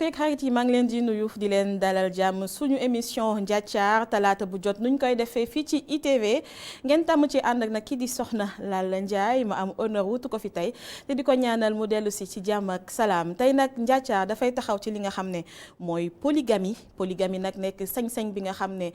mbokk yeeg xarit yi maa ngi leen di nuyu di leen dalal jàmm suñu émission Njàccaar talaata bu jot nuñ koy defee fii ci ITV ngeen tàmm ci ànd ak nag kii di soxna Lalla Ndiaye ma am honneur wutu ko fi tey te di ko ñaanal mu dellu si ci jàmm ak salaam tey nag Njàccaar dafay taxaw ci li nga xam ne mooy polygamie nag nekk sañ-sañ bi nga xam ne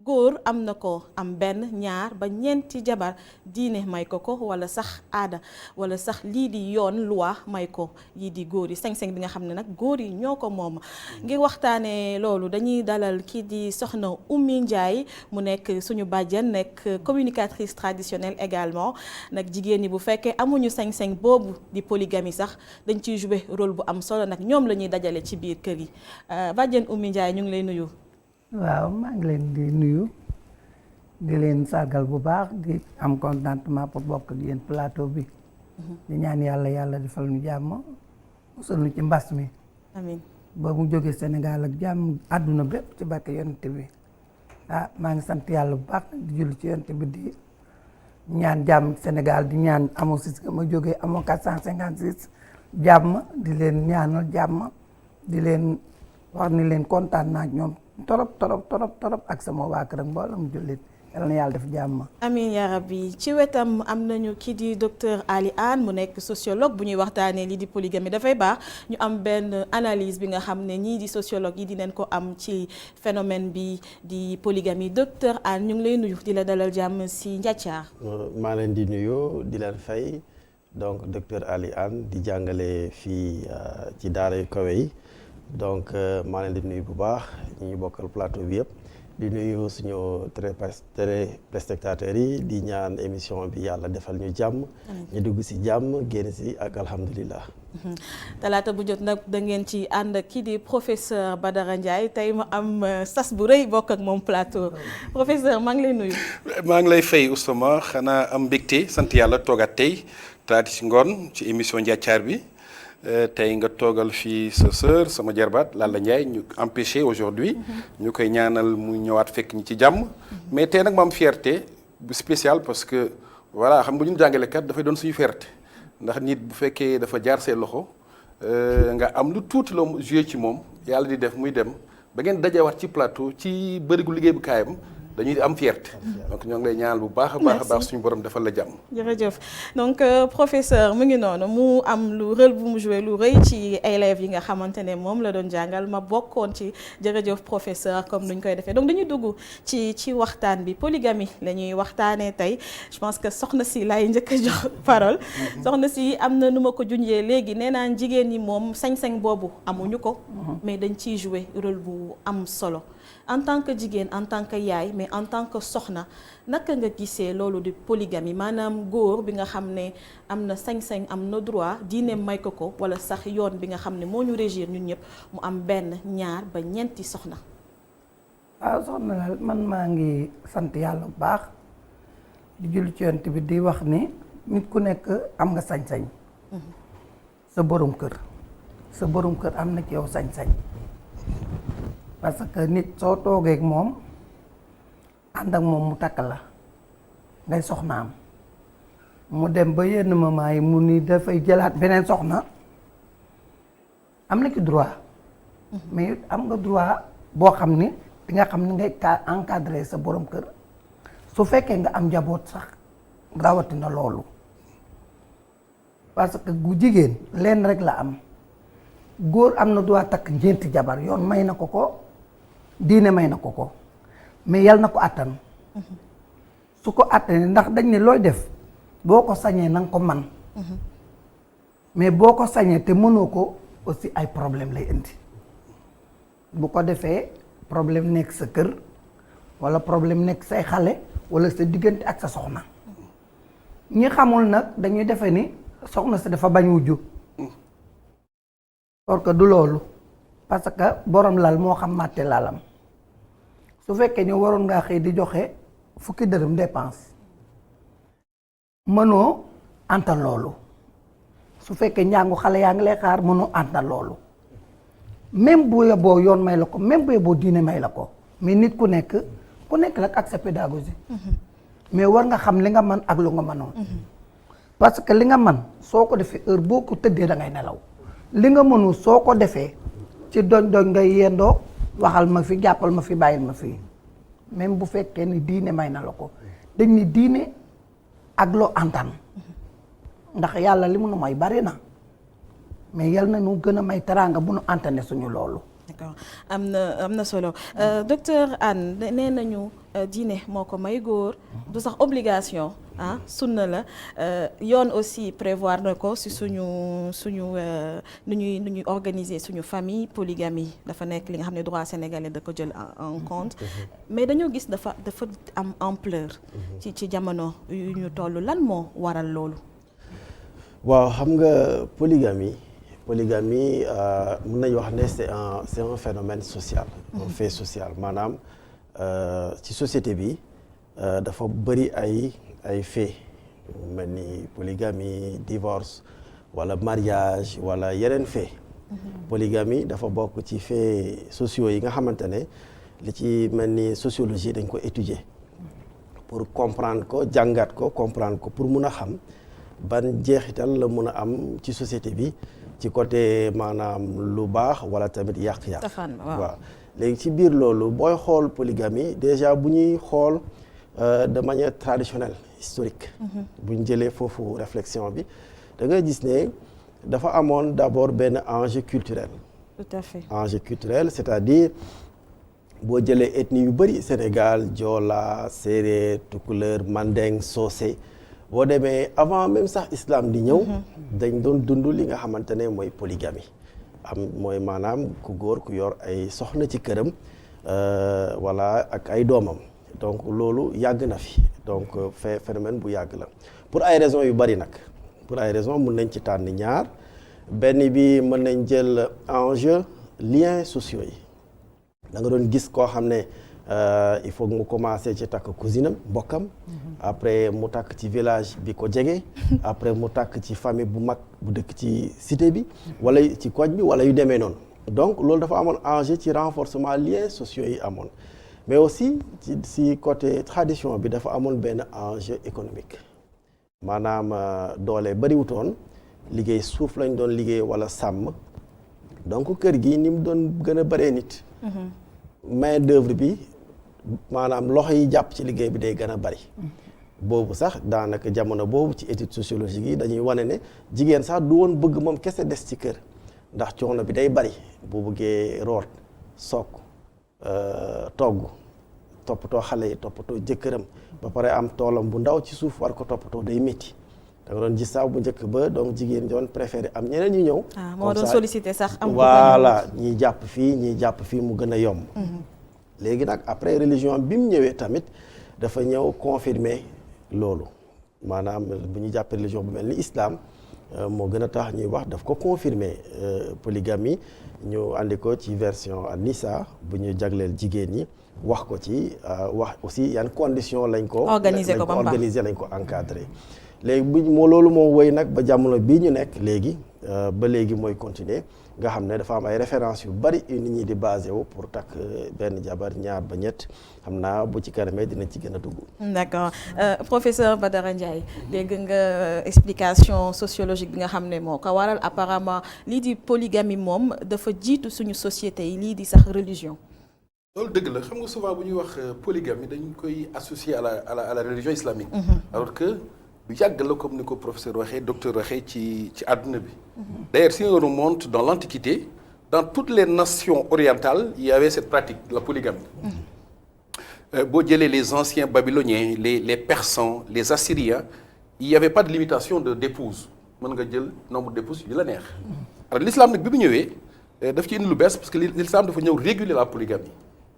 góor am na ko am benn ñaar ba ñeenti jabar diine may ko wala sax aada wala sax lii di yoon loi may ko lii di góor yi sañ-sañ bi nga xam ne nag góor yi ñoo ko moom ngir waxtaanee loolu dañuy dalal kii di soxna Oumy Ndiaye mu nekk suñu bàjjen nekk communicatrice traditionnelle également nag jigéen ñi bu fekkee amuñu sañ-sañ boobu di polygamie sax dañ ciy jouer rôle bu am solo nag ñoom la ñuy dajale ci biir kër yi bàjjen Oumy Ndiaye ñu ngi lay nuyu. waaw maa ngi leen di nuyu di leen sargal bu baax di am contentement pour bokk ak yéen plateau bi. di ñaan yàlla defal ñu jàmm musal ñu ci mbas mi. amiin ba mu jógee Sénégal ak jàmm àdduna bépp ci barke yonent bi maa ngi sant yàlla bu baax di julli ci yonent bi di ñaan jàmm Sénégal di ñaan amoo sis nga ma jógee amoo 456 jàmm di leen ñaanal jàmm di leen wax ni leen kontaan naa ak ñoom torop ak sama waa kër ak mboolem jullit yal na yàlla def jàmm. amiin yaa rabbi ci wetam am nañu kii di docteur Ali Anne mu nekk sociologue bu ñuy waxtaanee lii di polygamie dafay baax ñu am benn analyse bi nga xam ne ñii di sociologue yi dinañ ko am ci phénomène bi di polygamie docteur Anne ñu ngi lay nuyu di la dalal jàmm si Njàccaar. maa leen di nuyu di leen fay donc docteur Ali Anne di jàngale fii ci daara yu kawe yi donc maa leen di nuyu bu baax ñu bokkal plateau bi yëpp. di nuyu suñu téléspectateurs yi di ñaan émission bi yàlla defal ñu jàmm. ñu dugg si jàmm génn si ak alhamdulilah. talaata bu jot nag da ngeen ci ànd kii di professeur Badara Ndiaye tey ma am sas bu rëy bokk ak moom plateau professeur maa ngi lay nuyu. maa ngi lay fay Ousmane xanaa am mbégte sant yàlla toogaat tey talaata si ngoon ci émission Njàccaar bi. tey nga toogal fii sa sœur sama jarbaat Lalla Ndiaye ñu empêché aujourd'hui ñu koy ñaanal mu ñëwaat fekk ñi ci jàmm mais tey nag ma am fierté bu spécial parce que voilà xam nga ñun jàngalekat dafay doon suñu fierté ndax nit bu fekkee dafa jaar see loxo nga am lu tuuti loo joué ci moom yàlla di def muy dem ba ngeen dajewaat ci plateau ci bërigu liggéey bu kaayam dañuy am fierté donc ñoo ngi lay ñaanal bu baax a baax suñu borom defal la jàmm. jërëjëf donc professeur mu ngi noonu mu am lu rôle bu mu joué lu rëy ci élèves yi nga xamante ne moom la doon jàngal ma bokkoon ci jërëjëf professeur comme nuñ koy defee donc dañuy dugg ci waxtaan bi polygamie la ñuy waxtaanee tey je pense que soxna si laay njëkk a jox parole. soxna si am na nu ma ko junjee léegi nee naa jigéen ñi moom sañ-sañ boobu amuñu ko. mais dañ ciy joué rôle bu am solo. en tant que jigéen en tant que yaay mais en tant que soxna naka nga gisee loolu di polygamie maanaam góor bi nga xam ne am na sañ-sañ am na droit diine may ko wala sax yoon bi nga xam ne moo ñu régir ñun ñëpp mu am benn ñaar ba ñeenti soxna. waaw soxna la man maa ngi sant yàlla bu baax di julli ci yonent bi di wax ni nit ku nekk am nga sañ-sañ. sa borom kër am na ci yow sañ-sañ. parce que nit soo toogee ak moom ànd ak moom mu takk la ngay soxnaam mu dem ba yenn moment yi mu ni dafay jëlaat beneen soxna am na ci droit mais am nga droit boo xam ni di nga xam ni ngay encadrer sa borom kër su fekkee nga am njaboot sax rawatina loolu parce que gu jigéen leen rek la am góor am na droit takk ñeenti jabar yoon may na ko diine may na ko mais yal na ko àttan su ko àttanee ndax dañ ne looy def boo ko sañee na nga ko man mais boo ko sañee te mënoo ko aussi ay problème lay indi bu ko defee problème nekk sa kër wala problème nekk say xale wala sa diggante ak sa soxna ñi xamul nag dañuy defe ni soxna si dafa bañ wujju or que du loolu parce que borom lal moo xam màtte lalam su fekkee ni waroon ngaa xëy di joxe fukki dërëm dépense mënoo antal loolu su fekkee njàngu xale yaa ngi lay xaar mënoo antal loolu même bu yeboo yoon may la ko même bu yeboo diine may la ko mais nit ku nekk nag ak sa pédagogie mais war nga xam li nga mën ak lu nga mënoon parce que li nga mën soo ko defee heure boo ko tëddee da ngay nelaw li nga mënul soo ko defee ci doñ ngay yendoo waxal ma fi jàppal ma fi bàyyil ma fi même bu fekkee ni diine may na la ko dañ ni diine ak loo antan ndax yàlla li mu nu may bari na mais yal na nu gën a may teraanga bu nu antane suñu loolu. d'accord am na solo docteur Anne nee nañu diine moo ko may góor du sax obligation sunna la yoon aussi prévoir na ko si suñu nu ñuy organiser suñu famille polygamie dafa nekk li nga xam ne droit sénégalais da ko jël en compte mais dañoo gis dafa am ampleur ci jamono yu ñu toll lan moo waral loolu. waaw xam nga polygamie mën nañu wax ne c'est un phénomène social. un fait social maanaam ci société bi dafa bëri ay fait mel ni polygamie divorce wala mariage wala yeneen fait. polygamie dafa bokk ci fait sociaux yi nga xamante ne li ci mel ni sociologie dañ ko étudier pour comprendre ko jàngat ko comprendre ko pour mun a xam ban jeexital la mun a am ci société bi. ci côté maanaam lu baax wala tamit yàq-yàq. waaw léegi ci biir loolu booy xool polygamie déjà bu ñuy xool de manière traditionnelle historique. bu ñu jëlee foofu réflexion bi da nga gis ne dafa amoon d'abord benn enjeu culturel. tout à fait enjeu culturel c'est-à-dire boo jëlee ethnie yu bëri Sénégal Joola Séeréer Tukulóor Mandeng Soose. boo demee avant même sax islam di ñëw dañ doon dund li nga xamante ne mooy polygamie mooy maanaam ku góor ku yor ay soxna ci këram wala ak ay doomam donc loolu yàgg na fi donc phénomène bu yàgg la pour ay raisons yu bari nag pour ay raisons mën nañ ci tànn ñaar benn bi mën nañ jël enjeu liens sociaux yi da nga doon gis koo xam ne il faut mu commencer ci takk cousinam mbokkam après mu takk ci village bi ko jege après mu takk ci famille bu mag bu dëkk ci cité bi wala ci koñ bi wala yu demee noonu donc loolu dafa amoon enjeu ci renforcement liens sociaux yi amoon mais aussi ci côté tradition bi dafa amoon benn enjeu économique maanaam doole bariwutoon liggéey suuf lañ doon liggéey wala sàmm donc kër gi ni mu doon gën a bëree nit main d'œuvre bi maanaam loxo yi jàpp ci liggéey bi day gën a bari boobu sax daanaka jamono boobu ci étude sociologique yi dañuy wane ne jigéen sax du woon bëgg moom kese des ci kër ndax coono bi day bari bu bëggee root soog togg toppatoo xale yi toppatoo jëkkëram ba pare am toolam bu ndaw ci suuf war ko toppatoo day métti da nga doon gis sax bu njëkk ba donc jigéen doon préféré am ñeneen ñu ñëw. moo doon sollicité sax am. voilà ñiy jàpp fii mu gën a yomb. léegi nag après religion bi mu ñëwee tamit dafa ñëw confirmer loolu maanaam bu ñu jàppee religion bu mel ni islam moo gën a tax ñuy wax daf ko confirmer polygamie ñu andi ko ci version An-Nisa bu ñu jagleel jigéen ñi wax ko ci wax aussi yan condition lañ ko. organiser ko ba mu baax lañ ko encadrer. léegi loolu moo woy nag ba jamono bii ñu nekk léegi ba léegi mooy continuer nga xam ne dafa am ay références yu bari yu nit ñi di basé wu pour takk benn jabar ñaar ba ñett xam naa bu ci kanamee dina ci gën a dugg. d'accord professeur Badara Ndiaye dégg nga explication sociologique bi nga xam ne moo ko waral apparemment lii di polygamie moom dafa jiitu suñu société yi lii di sax religion. loolu dëgg la xam nga souvent bu ñuy wax polygamie dañ koy associer à la religion islamique. alors que. bu yàgg la comme ni ko professeur waxee docteur waxee ci àdduna bi. D'ailleurs si on remonte dans l'Antiquité dans toutes les nations orientales il y avait cette pratique la polygamie. boo jëlee les anciens babyloniens les persans les assyriens il y avait pas de limitation d'épouses mën nga jël nombre d'épouses yu la neex. alors l'islam nag bi mu ñëwee daf ci indi lu bees parce que l'islam dafa ñëw réguler la polygamie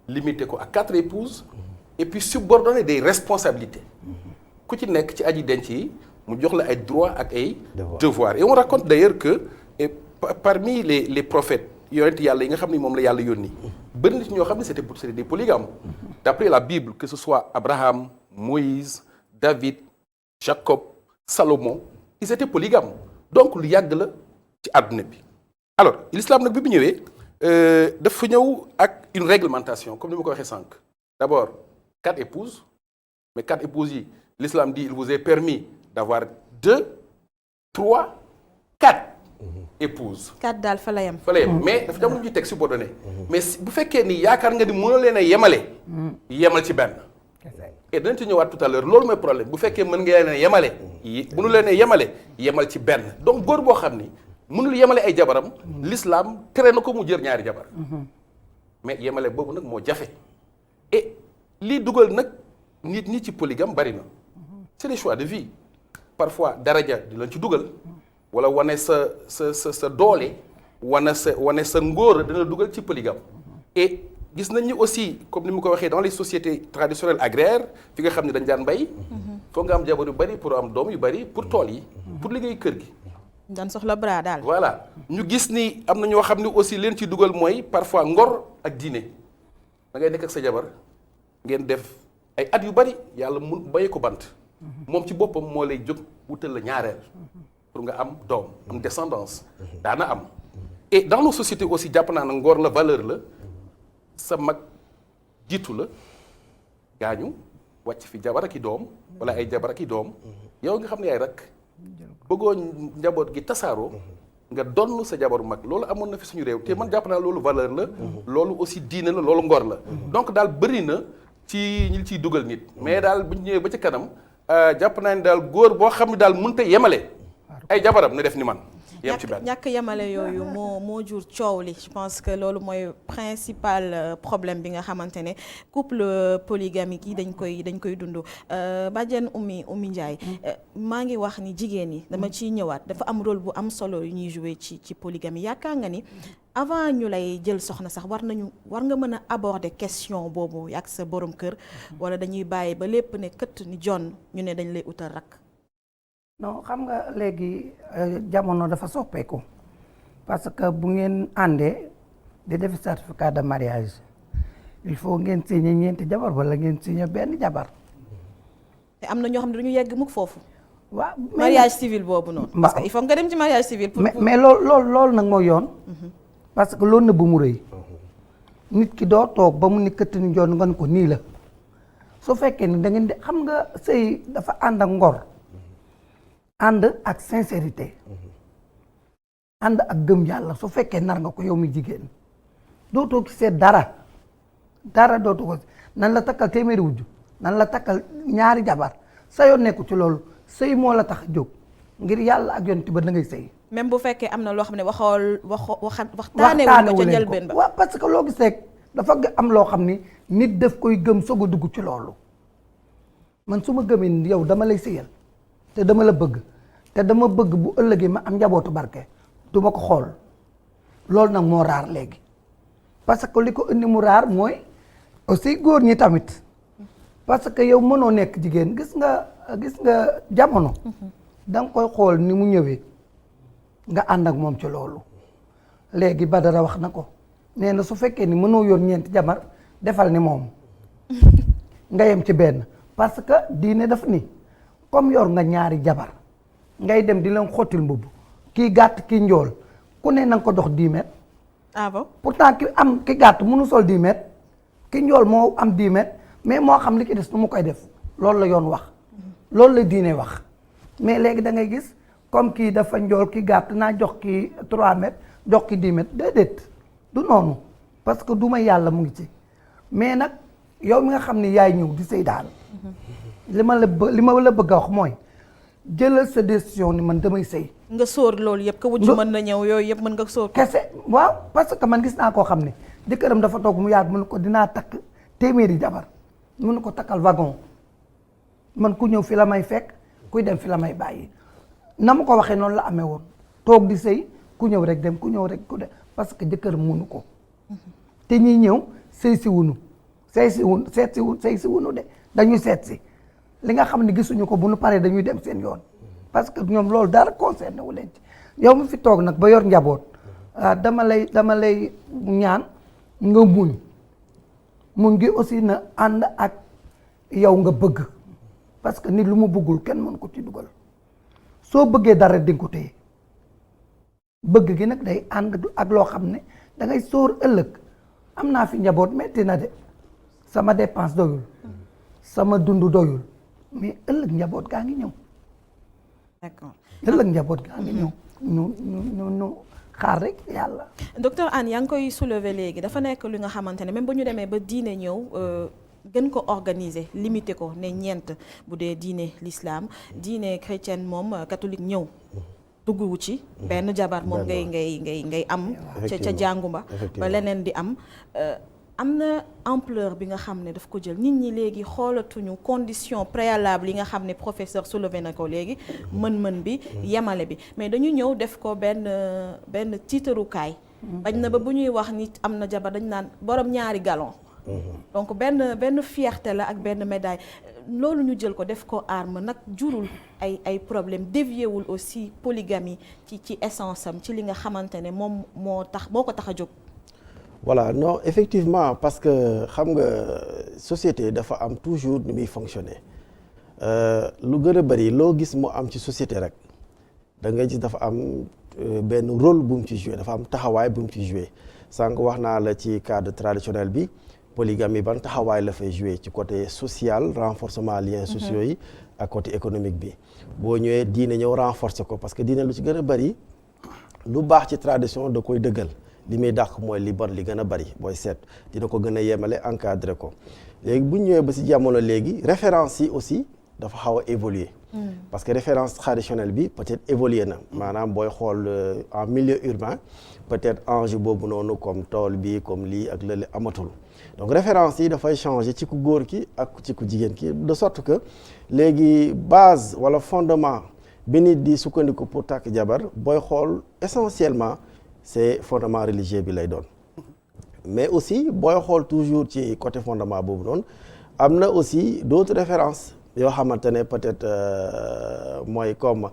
limiter ko à 4 épouses et puis subordonner des responsabilités. ku ci nekk ci aji denc yi mu jox la ay droits ak ay devoirs et on raconte d'ailleurs que parmi les prophètes yonent yàlla yi nga xam ne moom la yàlla yónni bëri na ci ñoo xam ne c'était des polygames d'après la Bible que ce soit Abraham Moïse David Jacob Salomon ils étaient polygames donc lu yàgg la ci àdduna bi alors l'islam nag bi mu ñëwee dafa ñëw ak une réglementation comme ni ma ko waxee sànq d'abord 4 épouses mais 4 épouses yi l'islam dit il vous est permis d'avoir 2, 3, 4 épouse. 4 daal fa la yem. fa la yem mais dafa am lu ñuy teg subordonné. mais bu fekkee ni yaakaar nga ni mënoo leen a yemale. yemal ci benn. et dinañ ci ñëwaat tout à l'heure loolu mooy problème bu fekkee mën nga leen a yemale. mënu leen a yemale yemal ci benn donc góor boo xam ni mënul yemale ay jabaram. l'islam tere na ko mu jër ñaari jabar. mais yemale boobu nag moo jafe. et lii dugal nag nit ñi ci polygame bari na. c'est des choix de vie. parfois daraja di lañ ci dugal. wala wane sa doole. wane sa ngóor dina dugal ci polygame. et gis nañ ni aussi comme ni mu ko waxee dans les sociétés traditionnelles agraires fi nga xam ne dañ daan mbay. foog nga am jabar yu bari pour am doom yu bari pour tool yi. pour liggéey kër gi. daan soxla bras daal. voilà ñu gis ni am na ñoo xam ne aussi leen ci dugal mooy parfois ngor ak diine da ngay nekk ak sa jabar ngeen def ay at yu bari yàlla mun baye ko bant. moom ci boppam moo lay jóg wutal la ñaareel pour nga am doom am descendance daana am. et dans nos sociétés aussi jàpp naa ne ngor la valeur la. sa mag jiitu la gaañu wàcc fi jabar ak i doom wala ay jabar ak i doom yow nga xam ne yaay rek bëggoo njaboot gi tasaaroo nga donn sa jabaru mag loolu amoon na fi suñu réew te man jàpp naa loolu valeur la loolu aussi diine la loolu ngor la donc daal bëri na ci ñi ciy dugal nit mais daal bu ñu ñëwee ba ci kanam jàpp naa ni daal góor boo xam ne daal mënut a yemale ay jabaram na def ni man yem ci benn ñàkk yemale yooyu moo jur coow li je pense que loolu mooy principal problème bi nga xamante ne couple polygamique yi dañ koy dund. Badiane Oumy Ndiaye maa ngi wax ni jigéen ñi dama ciy ñëwaat dafa am rôle bu am solo yu ñuy jouer ci polygamie yaakaar nga ni avant ñu lay jël soxna sax war nga mën a aborder question boobu ak sa borom kër wala dañuy bàyyi ba lépp ne këtt ni jon ñu ne dañ lay utal rakk. non xam nga léegi jamono dafa soppeeku parce que bu ngeen àndee di def certificat de mariage il faut ngeen signé ñeenti jabar wala ngeen signé benn jabar. te am na ñoo xam ne dañu yegg mukk foofu. waaw mariage civil boobu noonu. parce que il faut nga dem ci mariage civil. mais loolu nag mooy yoon. parce que loolu na bu mu rëy. nit ki doo toog ba mu ni këtt ni joon nga ko nii la su fekkee ni da ngeen di xam nga sëy dafa ànd ak ngor. ànd ak sincérité ànd ak gëm yàlla su fekkee nar nga ko yow mi jigéen dootoo ci seet dara dootu ko nan la takkal téeméeri wujj nan la takkal ñaari jabar sa yoon nekku ci loolu sëy moo la tax jóg ngir yàlla ak yonent ba da ngay sëy même bu fekkee am na loo xam ne waxtaanee wu ko ca njëlbeen ba waaw parce que loo gis rek dafa am loo xam ni nit daf koy gëm soog a dugg ci loolu man su ma gëmee ni yow dama lay sëyal te dama la bëgg te dama bëgg bu ëllëgee ma am njabootu barke du ma ko xool loolu nag moo raar léegi parce que li ko indi mu raar mooy aussi góor ñi tamit parce que yow mënoo nekk jigéen gis nga jamono da nga koy xool ni mu ñëwee nga ànd ak moom ci loolu léegi Badara wax na ko nee na su fekkee ni mënoo yor ñeenti jabar defal ni moom nga yem ci benn parce que diine daf ni comme yor nga ñaari jabar ngay dem di leen xottil mbubb kii gàtt kii njool ku ne na nga ko dox 10 mètres. ah bon pourtant ki gàtt mënu sol 10 mètres ki njool moo am 10 mètres mais moo xam li ci des nu mu koy def loolu la yoon wax loolu la diine wax mais léegi da ngay gis comme kii dafa njool ki gàtt naa jox kii 3 mètres jox ki 10 mètres déedéet du noonu parce que du ma yàlla mu ngi ci mais nag yow mi nga xam ni yaay ñëw di sëy daal li ma la bëgg a wax mooy jëlal sa décision ni man damay sëy nga sóor loolu yëpp que wujju mën na ñëw yooyu yëpp mën nga sóor kese waaw parce que man gis naa koo xam ne jëkkëram dafa toog mu yaatu mu ne ko dinaa takk téeméeri jabar mu ne ko takkal wagon man ku ñëw fi la may fekk kuy dem fi la may bàyyi na ma ko waxee noonu la amee woon toog di sëy ku ñëw rek dem ku ñëw rek ku dem parce que jëkkëram mënu ko te ñiy ñëw sëy si wunu sëy si wunu de dañuy seet si li nga xam ne gisuñu ko bu nu paree dañuy dem seen yoon parce que ñoom loolu dara concerné wu leen ci yow mi fi toog nag ba yor njaboot dama lay ñaan nga muñ gi aussi na ànd ak yow nga bëgg parce que nit lu mu bëggul kenn mën ko ci dugal soo bëggee dara di nga ko téye bëgg gi nag day ànd ak loo xam ne da ngay sóor ëllëg am naa fi njaboot metti na de sama dépense doyul sama dund doyul mais ëllëg njaboot gaa ngi ñëw d'accord. ëllëg njaboot gaa ngi ñëw ñu xaar rek yàlla. docteur Anne yaa ngi koy soulever léegi dafa nekk li nga xamante ne même bu ñu demee ba diine ñëw gën ko organiser limiter ko ne ñeent bu dee diine l'islam diine chrétienne moom catholique ñëw dugguwu ci benn jabar moom ngay am ca jàngu ba leneen di am na ampleur bi nga xam ne daf ko jël nit ñi léegi xoolatuñu condition préalable yi nga xam ne professeur soulevé na ko léegi mën-mën bi yemale bi mais dañu ñëw def ko benn tiitarukaay bañ na ba bu ñuy wax nit am na jabar dañ naan borom ñaari galon donc benn fierté la ak benn médaille loolu ñu jël ko def ko arme nag jurul ay problème dévié wul aussi polygamie ci essence am ci li nga xamante ne moom moo ko tax a jóg. voilà non effectivement parce que xam nga société dafa am toujours ni muy fonctionner lu gën a bari loo gis mu am ci société rek da nga gis dafa am benn rôle bu mu ci joué dafa am taxawaay bu mu ci joué sànq wax naa la ci cadre traditionnel bi polygamie ban taxawaay la fay joué ci côté social renforcement liens sociaux yi ak côté économique bi boo ñëwee diine ñëw renforcer ko parce que diine lu ci gën a bari lu baax ci tradition da koy dëggal li muy dàq mooy li bon li gën a bari booy seet dina ko gën a yemale encadré ko léegi bu ñu ñëwee ba ci jamono léegi référence yi aussi dafa xaw a évoluer parce que référence traditionnelle bi peut-être évolué na maanaam booy xool en milieu urbain peut-être enjeu boobu noonu comme tool bi comme lii ak lële amatul donc référence yi dafay changer ci ku góor ki ak ci ku jigéen ki de sorte que léegi base wala fondement bi nit di sukkandiku pour takk jabar booy xool essentiellement c'est fondement religieux bi lay doon mais aussi booy xool toujours ci côté fondement boobu noonu am na aussi d'autres références yoo xamante ne peut-être mooy comme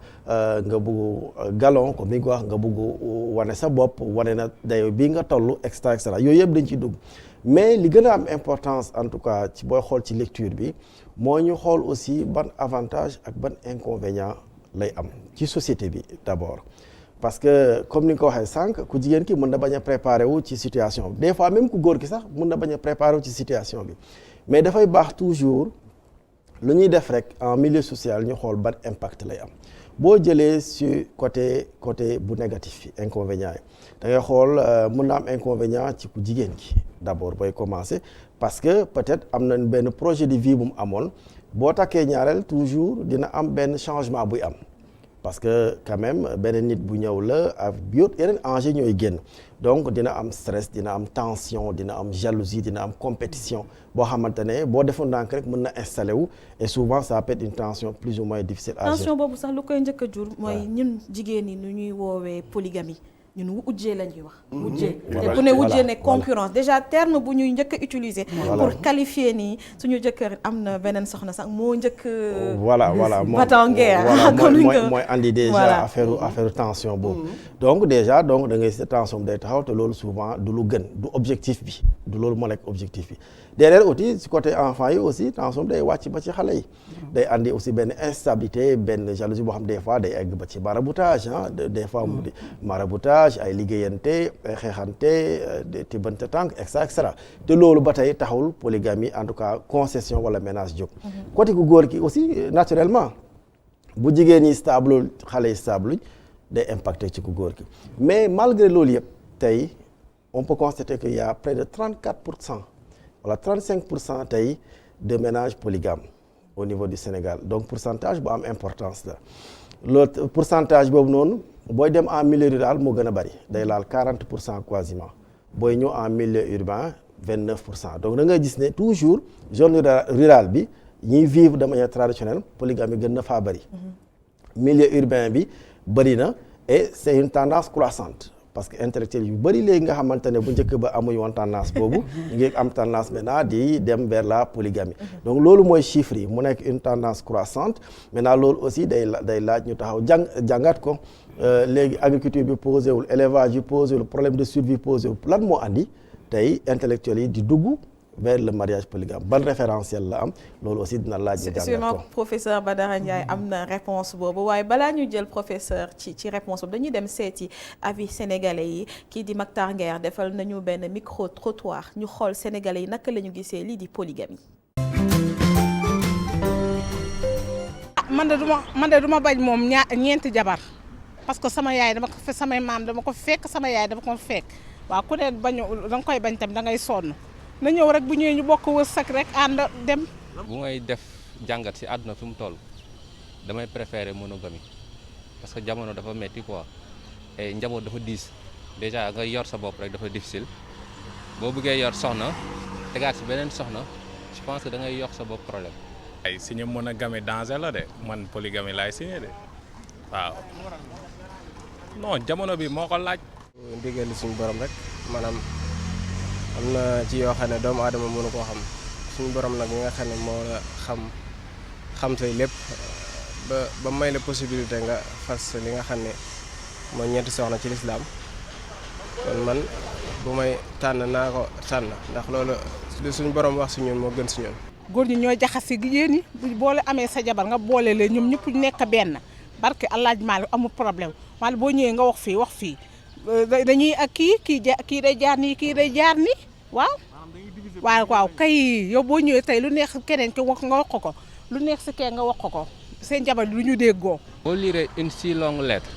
nga bugg galon comme ni nga ko wax nga bugg wane sa bopp wane na dayo bii nga toll et cetera yooyu yëpp dañ ciy dugg mais li gën a am importance en tout cas ci booy xool ci lecture bi moo ñu xool aussi ban avantage ak ban inconvénient lay am ci société bi d'abord parce que comme ni nga ko waxee sànq ku jigéen ki mën na bañ a préparer wu ci situation bi des fois même ku góor ki sax mën na bañ a préparer wu ci situation bi mais dafay baax toujours lu ñuy def rek en milieu social ñu xool ban impact lay am boo jëlee sur côté bu négatif yi inconvénient yi da ngay xool mën na am inconvénient ci ku jigéen ki d'abord booy commencer parce que peut-être am na benn projet de vie bu mu amoon boo takkee ñaareel toujours dina am benn changement buy am parce que quand même benn nit bu ñëw la ak yeneen enjeu ñooy génn donc dina am stress dina am tension dina am jalousie dina am compétition boo xamante ne boo defoon ndànk rek mën na installé wu et souvent ça peut être une tension plus ou moins difficile à gérer. tension boobu sax lu koy njëkk a jur mooy ñun jigéen ñi nu ñuy woowee polygamie ñun wujjee la ñuy wax. wujjee te bu ne wujjee ne concurrence déjà terme bu ñuy njëkk a utiliser. pour qualifier nii suñu jëkkër am na beneen soxna sax moo njëkk. voilà batanguère mooy andi déjà affaire tension boobu. donc déjà da ngay gis tension bi day taxaw te loolu souvent du lu gën du objectif bi du loolu moo nekk objectif bi. derrière aussi ci côté enfant yi aussi tension bi day wàcc ba ci xale yi. day andi aussi benn instabilité benn jalousie boo xam des fois day egg ba ci maraboutage des fois mu di maraboutage. ay liggéeyante ay xeexante tibbante tànk et cetera te loolu ba tey taxawul polygamie en tout cas concession wala ménage jóg côté ku góor ki aussi naturellement bu jigéen ñi stable xale yi stable day impacté ci ku góor ki mais malgré loolu yëpp tey on peut constater qu'il y a près de 34% wala 35% tey de ménages polygames au niveau du Sénégal donc pourcentage bu am importance la loolu pourcentage boobu noonu booy dem en milieu rural moo gën a bari day laal 40% quasiment booy ñëw en milieu urbain 29% donc da nga gis ne toujours zone rurale bi ñiy vivre de manière traditionnelle polygamie gën na faa bari. milieu urbain bi bari na et c'est une tendance croissante parce que intellectuels yu bari léegi nga xamante ne bu njëkk ba amuñu woon tendance boobu ñu ngi am tendance maintenant di dem vers la polygamie donc loolu mooy chiffre yi mu nekk une tendance croissante maintenant loolu aussi day laaj ñu taxaw jàngat ko léegi agriculture bi posé wul élevage bi posé wul problème de survie posé wul lan moo andi tey intellectuels yi di dugg vers le mariage polygame ban référentiel la am loolu aussi dina laaj ñu jàngat ko. sûrement professeur Badara Ndiaye am na réponse boobu waaye balaa ñu jël professeur ci réponse boobu dañuy dem seeti avis sénégalais yi kii di Mactar Nguer defal nañu benn micro trottoir ñu xool sénégalais yi naka la ñu gisee lii di polygamie. man de duma bañ moom ñeenti jabar parce que sama yaay dama ko fe samay maam dama ko fekk sama yaay dama ko fekk waaw ku ne bañ da nga koy bañ tam da ngay sonn na ñëw rek bu ñëwee ñu bokk wërsëg rek ànd dem. bu may def jàngat ci àdduna fi mu toll damay préférer monogamie parce que jamono dafa metti quoi et njaboot dafa diis déjà nga yor sa bopp rek dafa difficile boo bëggee yor soxna tegaat ci beneen soxna je pense que da ngay yokk sa bopp problème. ay signé monogamie danger la de man polygamie laay signé de waaw non jamono bi moo ko laaj. ndigal suñu borom rek maanaam am na ci yoo xam ne doomu aadama mënu koo xam suñu borom nag ñi nga xam ne moo la xam say lépp ba may la possibilité nga fas li nga xam ne mooy ñeenti soxna ci lislaam kon man bu may tànn naa ko tànn ndax loolu li suñu borom wax si ñun moo gën si ñun. góor ñi ñooy jaxase jigéen ñi bu boole amee sa jabar nga boole leen ñoom ñëpp nekk benn barke Allah Maalik amul problème wala boo ñëwee nga wax fii dañuy ak kii day jaar nii kii day jaar nii waaw kay yow boo ñëwee tey lu neex keneen ki wax nga wax ko lu neex si kee nga wax ko seen jabar lu ñu déggoo. boo lire une si longue lettre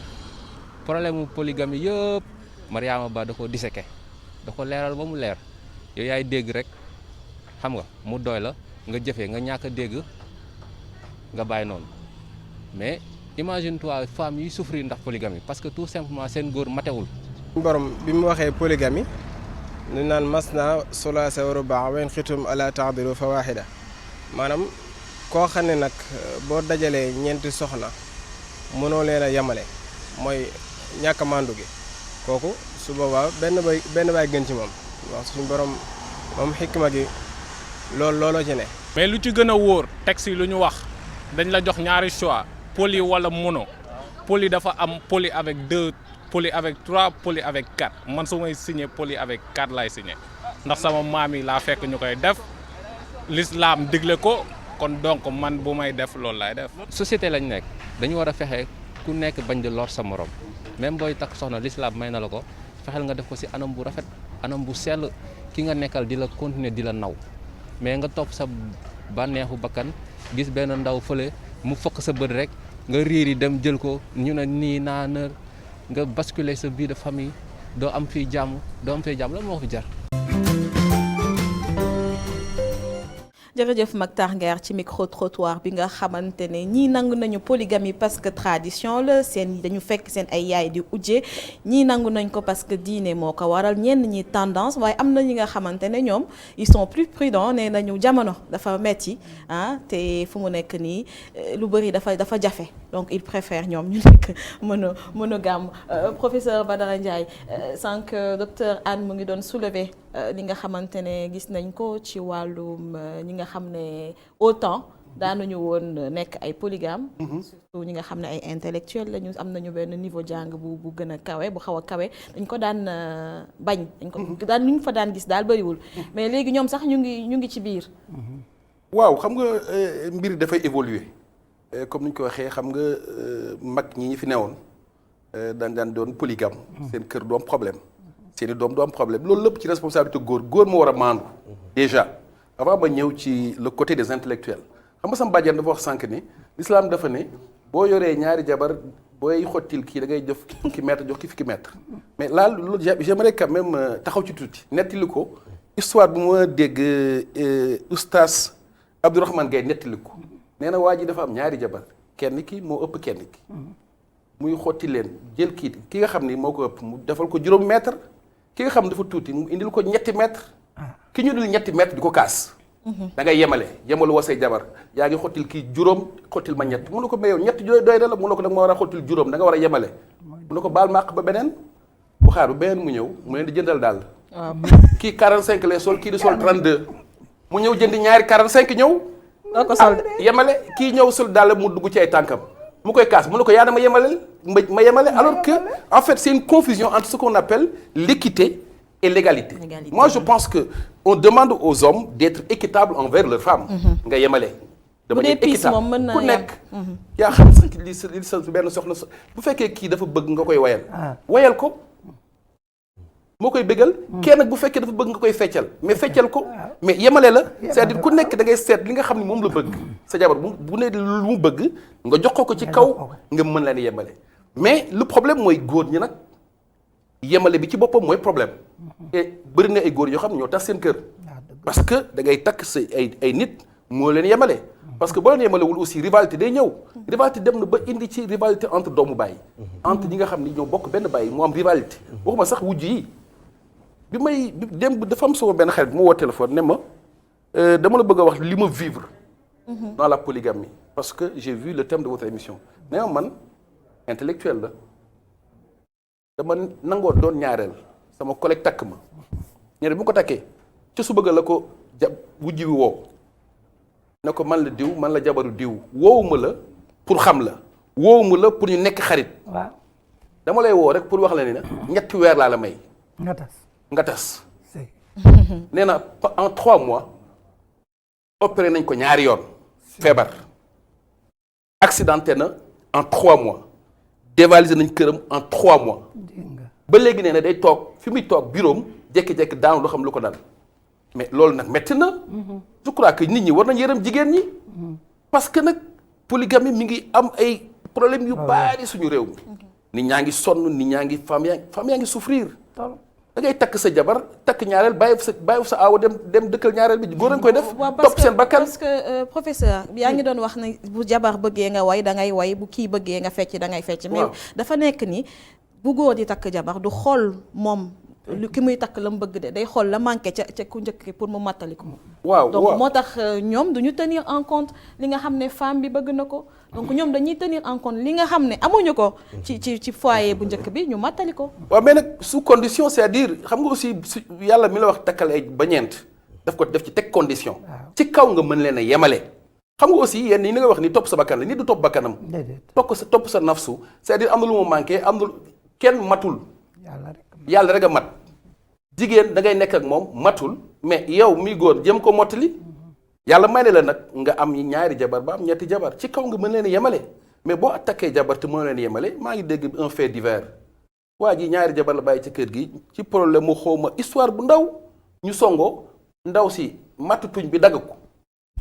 problème mu polygamie yëpp Mariama Ba da ko disséqué da ko leeral ba mu leer yow yaay dégg rek xam nga mu doy la nga jëfee nga ñàkk a dégg nga bàyyi noonu mais imagine toi femmes yi souffrir ndax polygamie parce que tout simplement seen góor matewul. borom bi mu waxee polygamie ñu naan masna sulaasa wa rubaa wa in xiftum alaa ta'dilu fa waahida maanaam koo xam ne nag boo dajalee ñeenti soxna mënoo leen a yemale mooy ñàkk a mandu gi kooku su boobaa benn baay gën ci moom wax suñu borom moom xikma gi looloo ci ne. mais lu ci gën a wóor texte yi lu ñu wax dañ la jox ñaari choix poly wala mono poly dafa am poly avec 2 poly avec 3 poly avec 4 man su may signé poly avec 4 laay signé ndax sama maam yi laa fekk ñu koy def l'islam digle ko kon donc man bu may def loolu laay def. société lañ nekk dañu war a fexe ku nekk bañ di lor sa morom même booy takk soxna l'islam may na la ko fexeel nga def ko ci anam bu rafet anam bu sell ki nga nekkal di la continuer di la naw mais nga topp sa bànneexu bakkan gis benn ndaw fële mu fokk sa bët rek nga riir yi dem jël ko ñu ne nii naa nër nga basculer sa vie de famille doo am fii jàmm la moo fi jar. jërëjëf Mactar Nguer ci micro trottoir bi nga xamante ne ñii nangu nañu polygamie parce que tradition la dañu fekk seen ay yaay di ujje ñii nangu nañ ko parce que diine moo ko waral ñenn ñi tendance waaye am na ñi nga xamante ne ñoom ils sont plus prudents nee nañu jamono dafa metti te fu mu nekk nii lu bëri dafa jafe donc ils préfèrent ñoom ñu nekk monogame. Professeur Badara Ndiaye sànq docteur Anne mu ngi doon soulever li nga xamante ne gis nañ ko ci wàllum ñi nga xam ne autant daanuñu woon nekk ay polygame surtout ñi nga xam ne ay intellectuel lañu am nañu benn niveau jàng bu gën a kawe bu xaw a kawe dañ ko daan bañ dañ ko daan ñu fa daan gis daal bëriwul mais léegi ñoom sax ñu ngi ci biir. waaw xam nga mbir dafay évoluer comme ni ñu ko waxee xam nga mag ñi fi newoon daan doon polygame seen kër du am problème seeni doom du am problème loolu lépp ci responsabilité góor moo war a maandu déjà avant ma ñëw ci le côté des intellectuels xam nga sama bàjjan dafa wax sànq ni l'islam dafa ne boo yoree ñaari jabar booy xottil kii da ngay jox fukki mètre jox ki fukki mètre mais là loolu j'aimerais quand même taxaw ci tuuti nettali ko histoire bu ma dégg oustaz Abdourahmane Gaye nettali ko nee na waa ji dafa am ñaari jabar kenn ki moo ëpp kenn ki muy xotti leen jël ki nga xam ni moo ko ëpp mu defal ko juróom mètre ki nga xam ne dafa tuuti mu indil ko ñetti mètre ki ñu dul ñetti mètre di ko kaas da ngay yemalu wa say jabar yaa ngi xottil kii juróom xottil ma ñett mu ne ko mayow ñett doy na la mu ne ko da nga ma war a xottil juróom da nga war a yemale mu ne ko baal màq ba beneen bu xaar ba beneen mu ñëw mu leen di jëndal daal kii 45 lay sol kii di sol 32 mu ñëw jëndi ñaari 45 ñëw yemale kii ñëw sol daal mu dugg ci ay tànkam mu koy kaas mu ne ko yaa dama ma yemale alors que en fait c'est une confusion entre ce qu'on appelle l'équité et l'égalité. Moi je pense que on demande aux hommes d'être équitables envers leurs femmes. nga yemale. dama ne équitable ku nekk. yaa xam li sa benn soxna bu fekkee kii dafa bëgg nga koy wayal. wayal ko moo koy bégal. kenn nag bu fekkee dafa bëgg nga koy feccal mais feccal ko mais yemale la c'est-à-dire ku nekk da ngay seet li nga xam ne moom la bëgg sa jabar bu ne lu mu bëgg nga jox ko ci kaw nga mën leen yemale mais le problème mooy góor ñi nag yemale bi ci boppam mooy problème et bëri na ay góor yoo xam ne ñoo tax seen kër parce que da ngay takk sa ay nit moo leen yemale parce que boo leen yemalewul aussi rivalité day ñëw rivalité dem na ba indi ci rivalité entre doomu baay entre ñi nga xam ni ñoo bokk benn baay mu am rivalité waxuma sax wujj yi bi may dem dafa am sama benn xarit bu ma woo téléphone ne ma dama la bëgg a wax li ma vivre dans la polygamie parce que j'ai vu le thème de votre émission nee ma man intellectuel la dama nangoo doon ñaareel sama collègue takk ma ñaareel bu ko takkee ca su bëgg la ko wujj wi woo ne ko man la diw man la jabaru diw woowuma la pour xam la woowuma la pour ñu nekk xarit waaw dama lay woo rek pour wax la ne na ñetti weer laa la may nga tas nee na en 3 mois opéré nañ ko ñaari yoon feebar accidenté na en 3 mois dévalisé nañ këram en 3 mois ba léegi nee na day toog fi muy toog bureau jékki-jékki daanu loo xam lu ko dal mais loolu nag métti na je crois que nit ñi war nañ yërëm jigéen ñi parce que nag polygamie mi ngi am ay problème yu bari suñu réew mi nit ñaa ngi sonn nit ñaa ngi femme yaa ngi souffrir da ngay takk sa jabar takk ñaareel bàyyi sa aawa dem dëkkal ñaareel bi góor a koy def topp seen bakkan parce que professeur yaa ngi doon wax ne bu jabar bëggee nga way da ngay way bu kii bëggee nga fecc da ngay fecc mais dafa nekk ni bu góor di takk jabar du xool moom ki muy takk la mu bëgg de day xool la manqué ca ku njëkk pour mu mattali ko waaw donc moo tax ñoom duñu tenir en compte li nga xam ne femme bi bëgg na ko donc ñoom dañuy tenir en compte li nga xam ne amuñu ko ci foyer bu njëkk bi ñu mattali ko waaw mais nag sous condition c'est-à-dire xam nga aussi yàlla mi la wax takkal ay ba ñeent def ci teg condition ci kaw nga mën leen a yemale xam nga aussi yenn yi nga wax ni topp sa bakkan la nit du topp bakkanam topp sa nafsu c'est-à-dire am na lu mu manqué am na kenn matul yàlla rek a mat jigéen da ngay nekk ak moom matul mais yow mi góor jëm ko mottali yàlla may ne la nag nga am ñaari jabar ba am ñetti jabar ci kaw nga mën leen yemale mais boo attaqué jabar te mën leen yemale maa ngi dégg un fait divers waa ji ñaari jabar la bàyyi ci kër gi ci problème mu xawma histoire bu ndaw ñu songoo ndaw si matt tuñ bi dagg ko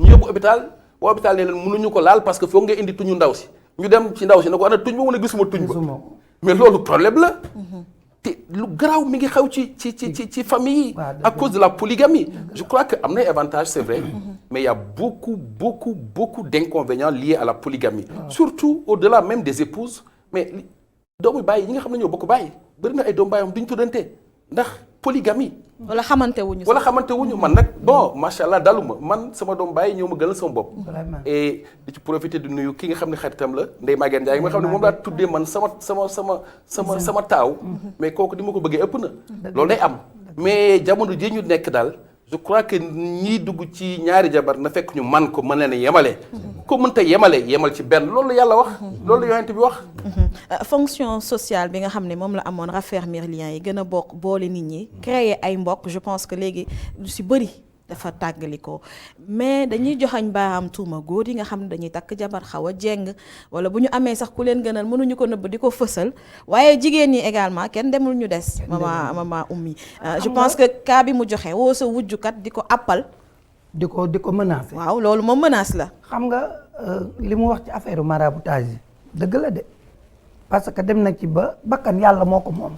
ñu yóbbu hôpital waa hôpital ne leen mënuñu ko laal parce que foog nga indi tuñu ndaw si ñu dem ci ndaw si ne ko ana tuñ ba wala gisuma tuñ ba mais loolu problème la te lu garaaw mi ngi xew ci famille yi à cause de la polygamie je crois que am na avantage c'est vrai mais il y a beaucoup d'inconvénients liés à la polygamie surtout au-delà même des épouses mais doomu bàyyi ñi nga xam ne ñoo bokk bàyyi bëri na ay doomu bàyyam duñ tuddante ndax polygamie wala xamante wuñu man nag bon macha allah daluma man sama doom bàyyi ñëw ma gënal sama bopp et di ci profiter di nuyu ki nga xam ne xaritam la Ndeye Maguette Ndiaye nga xam ne moom laa tuddee man sama taaw mais kooku di ma ko bëggee ëpp na loolu day am mais jamono ji ñu nekk daal je crois que ñii dugg ci ñaari jabar na fekk ñu man ko mën leen a yemale ko mënta yemal ci benn loolu la yàlla wax loolu la yonent bi wax fonction sociale bi nga xam ne moom la amoon raffermir liens yi gën a bokk boole nit ñi créer ay mbokk je pense que léegi lu si bëri dafa tàggalikoo mais dañuy joxañ baaraam tuuma góor yi nga xam ne dañuy takk jabar xaw a jeng wala bu ñu amee sax ku leen gënal mënuñu ko nëbb di ko fësal waaye jigéen ñi également kenn demul ñu des mama ummi je pense que cas bi mu joxe woo sa wujjukat di ko appal di ko menacer waaw loolu moom menace la xam nga li mu wax ci affaire maraboutage yi dëgg la de parce que dem na ci ba bakkan yàlla moo ko moom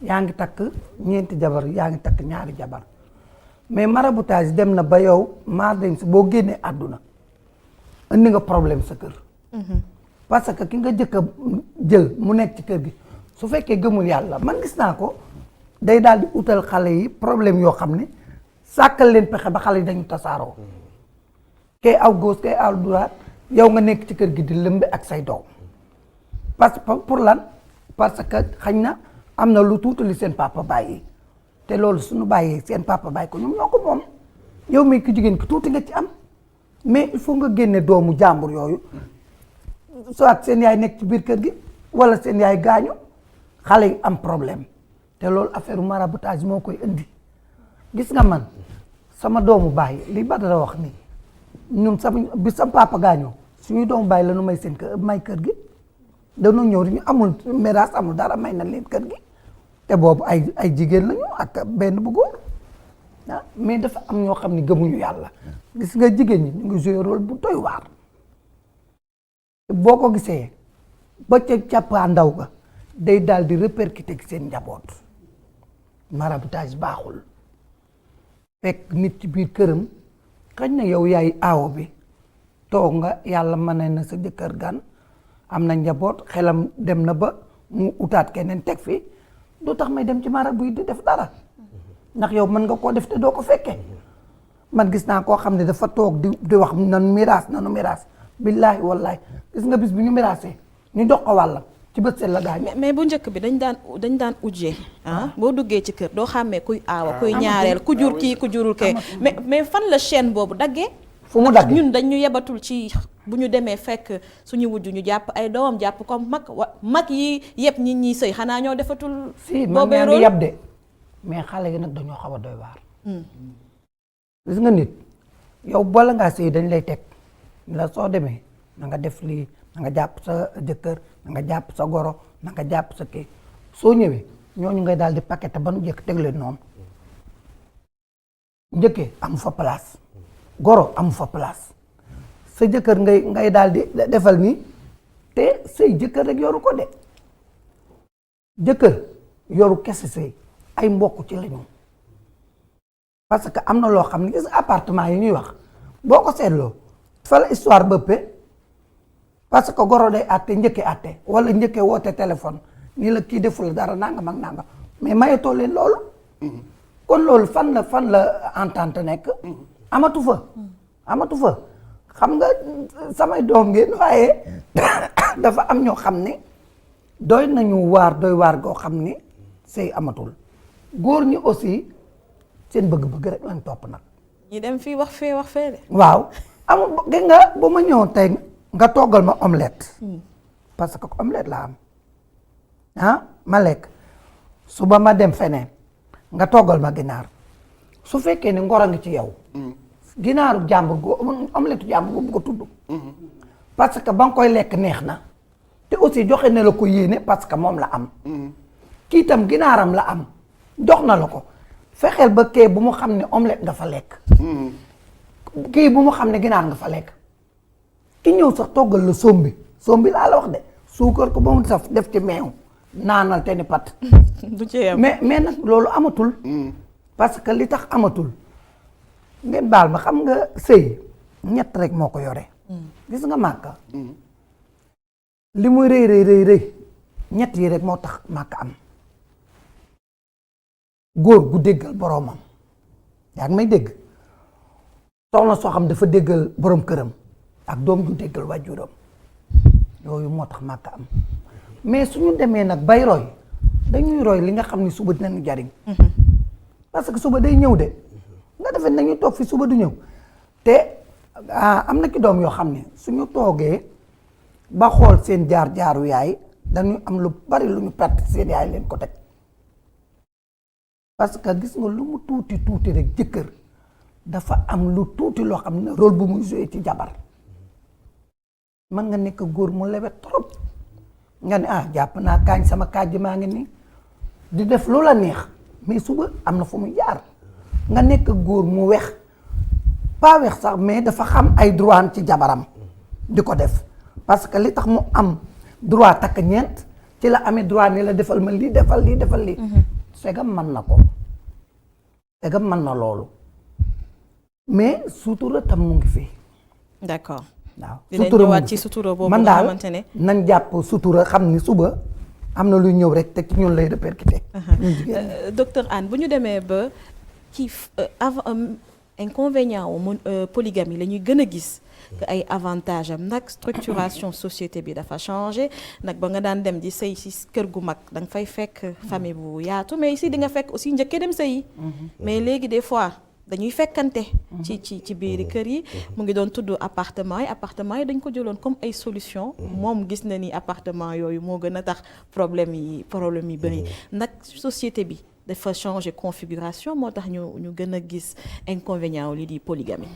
yaa ngi takk ñeenti jabar yaa ngi takk ñaari jabar mais maraboutage dem na ba yow maa dem si boo génnee àdduna indi nga problème sa kër parce que ki nga jëkk a jël mu nekk ci kër gi su fekkee gëmul yàlla man gis naa ko day daal di utal xale yi problème yoo xam ne sàkkal leen pexe ba xale yi dañu tasaaroo kay aw gauche kay aw droite yow nga nekk ci kër gi di lëmbe ak say doom parce que pour lan parce que xañ na am na lu tuuti li seen papa bàyyi te loolu suñu bàyyee seen papa bàyyi ko ñoom ñoo ko moom yow mii ki jigéen ki tuuti nga ci am mais il faut nga génne doomu jàmbur yooyu soit seen yaay nekk ci biir kër gi wala seen yaay gaañu xale yi am problème te loolu affaire maraboutage moo koy indi gis nga man sama doomu baay li Badara wax nii ñun bi sama papa gaañoo suñuy doomu baay la nu may seen kër may kër gi dañoo ñëw ñu amul miraas amul dara may na leen kër gi te boobu ay jigéen lañu ak benn bu góor ah mais dafa am ñoo xam ne gëmuñu yàlla gis nga jigéen ñi ñu ngi joué rôle bu doy waar boo ko gisee ba ca càppaa ndaw ga day daal di répercuter ci seen njaboot maraboutage baaxul fekk nit ci biir këram xëy na yow yaay aawo bi toog nga yàlla mën na sa jëkkër gan am na njaboot xelam dem na ba mu utaat keneen teg fi du tax may dem ci marabu yi di def dara ndax yow mën nga koo def te doo ko fekkee man gis naa koo xam ne dafa toog di wax nanu miraas billaahi wallaahi gis nga bis bi ñu miraasee ñu dox ko wàllam ci bët seen la gaañ. mais bu njëkk bi dañ daan ujjee boo duggee ci kër doo xàmmee kuy aawa kuy ñaareel ku jur kii ku jurul kee mais fan la chaîne boobu daggee. fu mu daggee ñun dañ ñu yebatul ci bu ñu demee fekk suñu wujj ñu jàpp ay doomam jàpp comme mag yi yëpp nit ñi sëy xanaa ñoo defatul. si man maa ngi yab de mais xale yi nag dañoo xaw a doy waar. gis nga nit yow bala ngaa sëy dañ lay teg la soo demee na nga def lii na nga jàpp sa jëkkër na nga jàpp sa goro na nga jàpp sa kii soo ñëwee ñooñu ngay daal di paqueté ba nu jëkk teg leen noonu njëkkee amu fa place goro amu fa place sa jëkkër ngay daal di defal nii te sëy jëkkër rek yoru ko de jëkkër yoru kese sëy ay mbokk ci lañu parce que am na loo xam ne gis appartement yi ñuy wax boo ko seetloo fa la histoire bëppee parce que goro day àtte njëkke àtte wala njëkke woote téléphone nii la kii deful dara nangam ak nangam mais mayetoo leen loolu kon loolu fan la entente nekk amatu fa xam nga samay doom ngeen waaye dafa am ñoo xam ne doy waar goo xam ne sëy amatul góor ñi aussi seen bëgg-bëgg rek lañ topp nag. ñi dem fii wax fee de. waaw amul gis nga bu ma ñëwoon tey nga toggal ma omelette. parce que omelette la am ma lekk suba ma dem feneen nga toggal ma ginaar su fekkee ne ngor a ngi ci yow. ginaaru jàmbur omelette jàmbur bu ko tudd. parce que ba nga koy lekk neex na te aussi joxe na la ko yéene parce que moom la am. kii itam ginaaram la am jox na la ko. fexeel ba kee bu mu xam ne omelette nga fa lekk. kii bu mu xam ne ginaar nga fa lekk. ki ñëw sax toggal la sombi laa la wax de suukar ko ba mu saf def ci meew naanal te ni pat. du ci yem mais nag loolu amatul. parce que li tax amatul ngeen baal ma xam nga sëy ñett rek moo ko yore. gis nga màkka li muy rëy ñett yi rek moo tax màkka am. góor gu déggal boroomam yaa ngi may dégg soxna soo xam dafa déggal borom këram ak doom ju déggal waajuram yooyu moo tax màkk am mais suñu demee nag bay roy dañuy roy li nga xam ni suba dinañu jariñ parce que suba day ñëw de nga defee nañu toog fi suba du ñëw te am na ki doom yoo xam ne suñu toogee ba xool seen jaar-jaaru yaay dañuy am lu bari lu ñu perte seen yaay leen ko teg parce que gis nga lu mu tuuti rek jëkkër dafa am lu tuuti loo xam ne rôle bu muy joué ci jabar man nga nekk góor mu lewet trop nga ne jàpp naa kaañ sama kaaj maa ngi nii di def lu la neex mais suba am na fu muy jaar nga nekk góor mu wex pas wex sax mais dafa xam ay droit ci jabaram di ko def parce que li tax mu am droit takk ñeent ci la amee droit ni la defal ma lii defal lii segam mën na ko segam mën na loolu mais sutura tam mu ngi fii. d'accord. waaw dinañ ñëwaat ci sutura boobu man nga daal xamante ne nañ jàpp sutura xam ni suba am na luy ñëw rek te ci ñun lay répercuté. docteur Anne bu ñu demee ba ci inconvénient wu polygamie la ñuy gën a gis que ay avantage am nag structuration société bi dafa changé nag ba nga daan dem di sëy si kër gu mag da nga fay fekk famille bu yaatu mais ici di nga fekk aussi njëkkee dem sëyi mais léegi des fois dañuy fekkante ci biiri kër yi mu ngi doon tudd appartement yi dañ ko jëloon comme ay solution moom gis na ni appartement yooyu moo gën a tax problème yi bëri nag société bi dafa changer configuration moo tax ñu gën a gis inconvénient wu li di polygamie.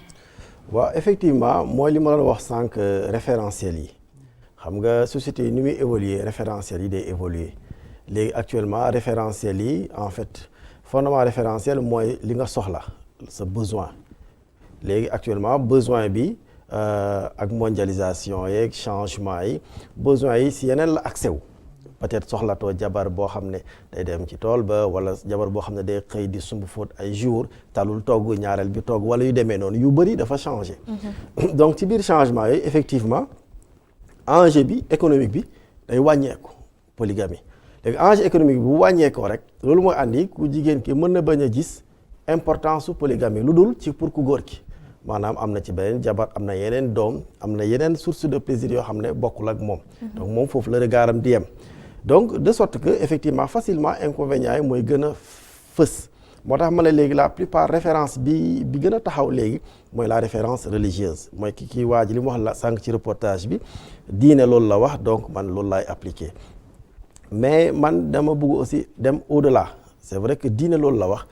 waaw effectivement mooy li ma doon wax sànq référentiel yi xam nga société yi ni muy évoluer référentiel yi day évoluer léegi actuellement référentiel yi en fait fondement référentiel mooy li nga soxla sa besoin léegi actuellement besoin bi ak mondialisation yeeg changement yi besoin yi si yeneen la accès wu peut-être soxlatoo jabar boo xam ne day dem ci tool ba wala jabar boo xam ne day xëy di sumb fóot ay jours talul togg ñaareel bi togg wala yu demee noonu yu bëri dafa changé donc ci biir changement yi effectivement enjeu bi économique bi day wàññeeku polygamie léegi enjeu économique bi bu wàññeekoo rek loolu mooy andi ku jigéen ki mën na bañ a gis importance su polygamie lu dul ci pour ku góor ki maanaam am na ci beneen jabar am na yeneen doom am na yeneen source de plaisir yoo xam ne bokkul ak moom donc moom foofu la regardam di yem donc de sorte que effectivement facilement inconvénients yi mooy gën a fës moo tax ma ne léegi la plupart référence bi gën a taxaw léegi mooy la référence religieuse mooy ki waaj li mu wax la sànq ci reportage bi diine loolu la wax donc man loolu laay appliquer mais man dama bëgg aussi dem au-delà c'est vrai que diine loolu la wax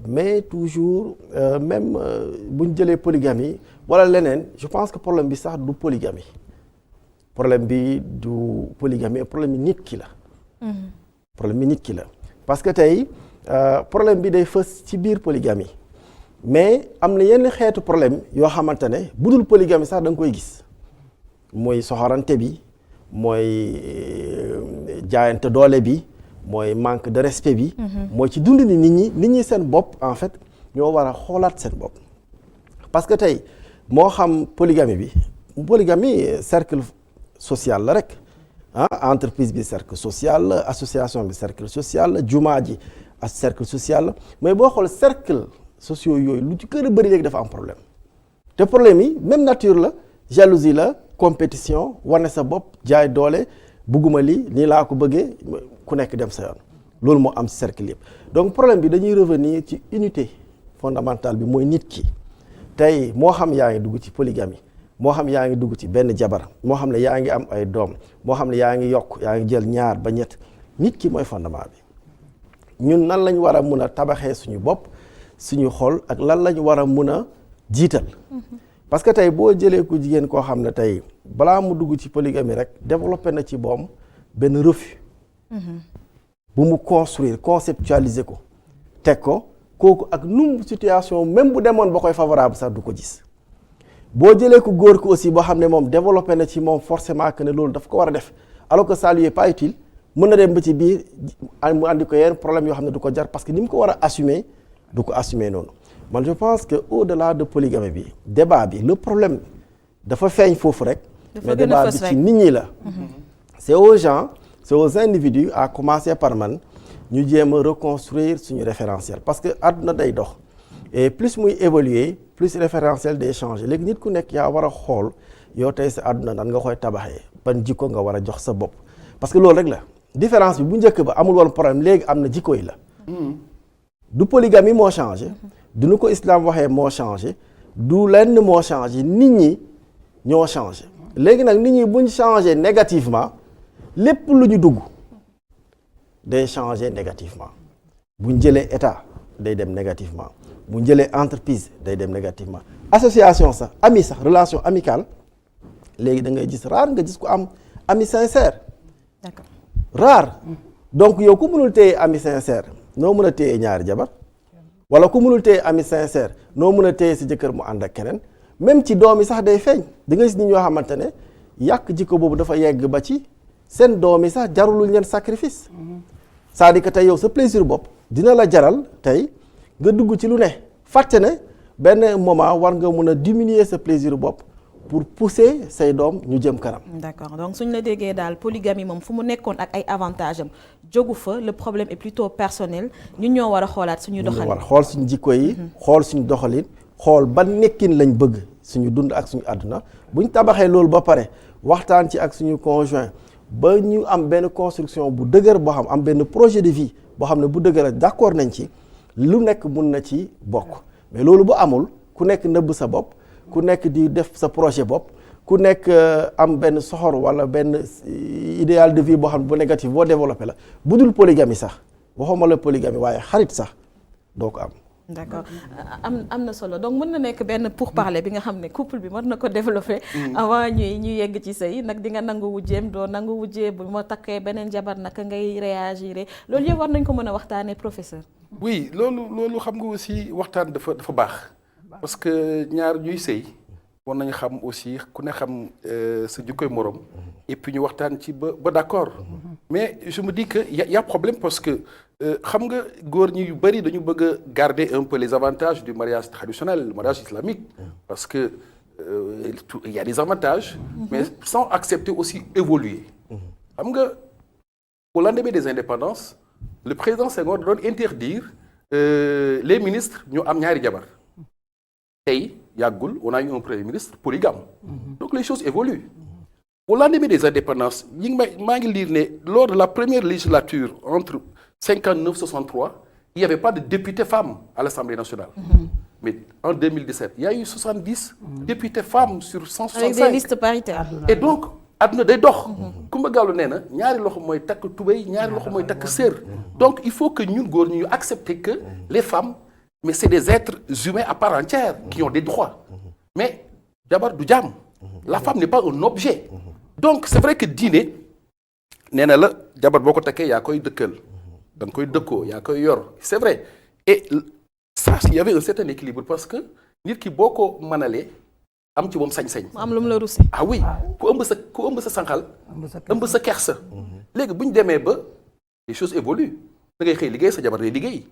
mais toujours même bu ñu jëlee polygamie wala leneen je pense que problème bi sax du polygamie problème bi du polygamie problème bi nit ki la problème bi nit ki la parce que tey problème bi day fës ci biir polygamie mais am na yenn xeetu problème yoo xamante ne bu dul polygamie sax da nga koy gis mooy soxorante bi mooy jaayante doole bi mooy manque de respect bi mooy ci dund ni nit ñi seen bopp en fait ñoo war a xoolaat seen bopp parce que tey moo xam polygamie cercle social la rek entreprise bi cercle social la association bi cercle social la jumaa ji ak cercle social la mais boo xool cercle sociaux yooyu lu ci gën a bëri léegi dafa am problème te problème yi même nature la jalousie la compétition wane sa bopp jaay doole bugguma lii nii laa ko bëggee ku nekk dem sa yoon loolu moo am ci cercle yëpp donc problème bi dañuy revenir ci unité fondamentale bi mooy nit ki tey moo xam yaa ngi dugg ci polygamie moo xam yaa ngi dugg ci benn jabar moo xam ne yaa ngi am ay doom moo xam ne yaa ngi yokk yaa ngi jël ñaar ba ñett nit ki mooy fondement bi ñun nan lañ war a mun a tabaxee suñu bopp suñu xol ak lan lañ war a mun a jiital parce que tey boo jëlee ku jigéen koo xam ne tey balaa mu dugg ci polygamie rek développé na ci boom benn refus bu mu construire conceptualiser ko teg ko kooku ak num situation même bu demoon ba koy favorable sax du ko gis boo jëlee ko góor ko aussi boo xam ne moom développé na ci moom forcément que ne loolu daf ko war a def alors que ça lui est pas utile mën na dem ba ci biir mu andi ko yenn problème yoo xam ne du ko jar parce que ni mu ko war a assumer du ko assumer noonu man je pense que au-delà de polygamie bi débat bi le problème dafa feeñ foofu rek mais débat bi ci nit ñi la c'est aux gens c'est aux individus à commencer par man ñu jéem a reconstruire suñu référentiel parce que àdduna day dox et plus muy évoluer plus référentiel day changer léegi nit ku nekk yaa war a xool yow tey sa àdduna nan nga koy tabaxee ban jikko nga war a jox sa bopp parce que loolu rek la différence bi bu njëkk ba amul woon problème léegi am na jikko yi la du polygamie moo changé du nu ko islam waxee moo changé du lenn moo changé nit ñi ñoo changé léegi nag nit ñi buñ changé négativement lépp lu ñu dugg day changé négativement buñ jëlee état day dem négativement buñ jëlee entreprise day dem négativement association sax ami sax relation amicale léegi da ngay gis rare nga gis ko am ami sincère d'accord rare donc yow ku mënul téye ami sincère noo mën a téye ñaari jabar wala ku mënul téye ami sincère noo mën a téye si jëkkër mu ànd ak keneen même ci doom yi sax day feeñ da nga gis nit ñoo xamante ne yàq jikko boobu dafa yegg ba ci seen doom yi sax jarulul leen sacrifice c'est-à-dire que tey yow sa plaisir bopp dina la jaral tey nga dugg ci lu ne fàtte ne benn moment war nga mun a diminuer sa plaisir bopp pour pousser say doom ñu jëm kanam. D'accord donc suñ la déggee daal polygamie moom fu mu nekkoon ak ay avantages am jógu fa le problème est plutôt personnel ñun ñoo war a xoolaat suñu doxalin. ñu war a xool suñu jikko yi. xool suñu doxalin xool ban nekkin lañ bëgg suñu dund ak suñu àdduna buñ tabaxee loolu ba pare waxtaan ci ak suñu conjoint ba ñu am benn construction bu dëgër boo xam am benn projet de vie boo xam ne bu dëgër d'accord nañ ci lu nekk mun na ci bokk mais loolu bu amul ku nekk nëbb sa bopp. ku nekk di def sa projet bopp ku nekk am benn soxor wala benn idéal de vie boo xam ne bu négatif boo développé la bu dul polygamie sax waxuma la polygamie waaye xarit sax doo ko am d'accord am na solo donc mën na nekk benn pourparler bi nga xam ne couple bi mën na ko développer avant ñuy yegg ci sëy nag di nga nangu wujjeem doo nangu wujjee bu ma takkee beneen jabar naka ngay réagir loolu yëpp war nañ ko mën a waxtaanee professeur. oui loolu xam nga aussi waxtaan dafa baax parce que ñaar ñuy sëy war nañu xam aussi ku ne xam sa jikkoy morom et puis ñu waxtaan ci ba d'accord mais je me dis que y a problème parce que xam nga góor ñi yu bari dañu bëgg a garder un peu les avantages du mariage traditionnel le mariage islamique parce que il y a des avantages mais sans accepter aussi évoluer xam nga au lendemain des indépendances le président Senghor doon interdire les ministres ñu am ñaari jabar tey yàggul on a eu un premier ministre polygame donc les choses évoluent au lendemain des indépendances maa ngi lire ne lors de la première législature entre 59 63 il y avait pas de députés femmes à l'Assemblée nationale mais en 2017 il y a eu 70 députés femmes sur 165 avec des listes paritaires et donc àdduna day dox Coumba Gawlo nee na ñaari loxo mooy takk tubéy ñaari loxo mooy takk sër donc il faut que ñun góor ñu accepter que les femmes mais c'est des êtres humains à part entière qui ont des droits mais jabar du jaam la femme n'est pas un objet donc c'est vrai que diine nee na la jabar boo ko takkee yaa koy dëkkal da nga koy dëkkoo yaa koy yor c'est vrai et ça il y avait un certain équilibre parce que nit ki boo ko mënalee am ci moom sañ-sañ. mu am lu mu la rusé. ah oui ku ëmb sa sànqal. ëmb sa kersa. léegi bu ñu demee ba les choses évoluent da ngay xëy liggéey sa jabar day liggéey.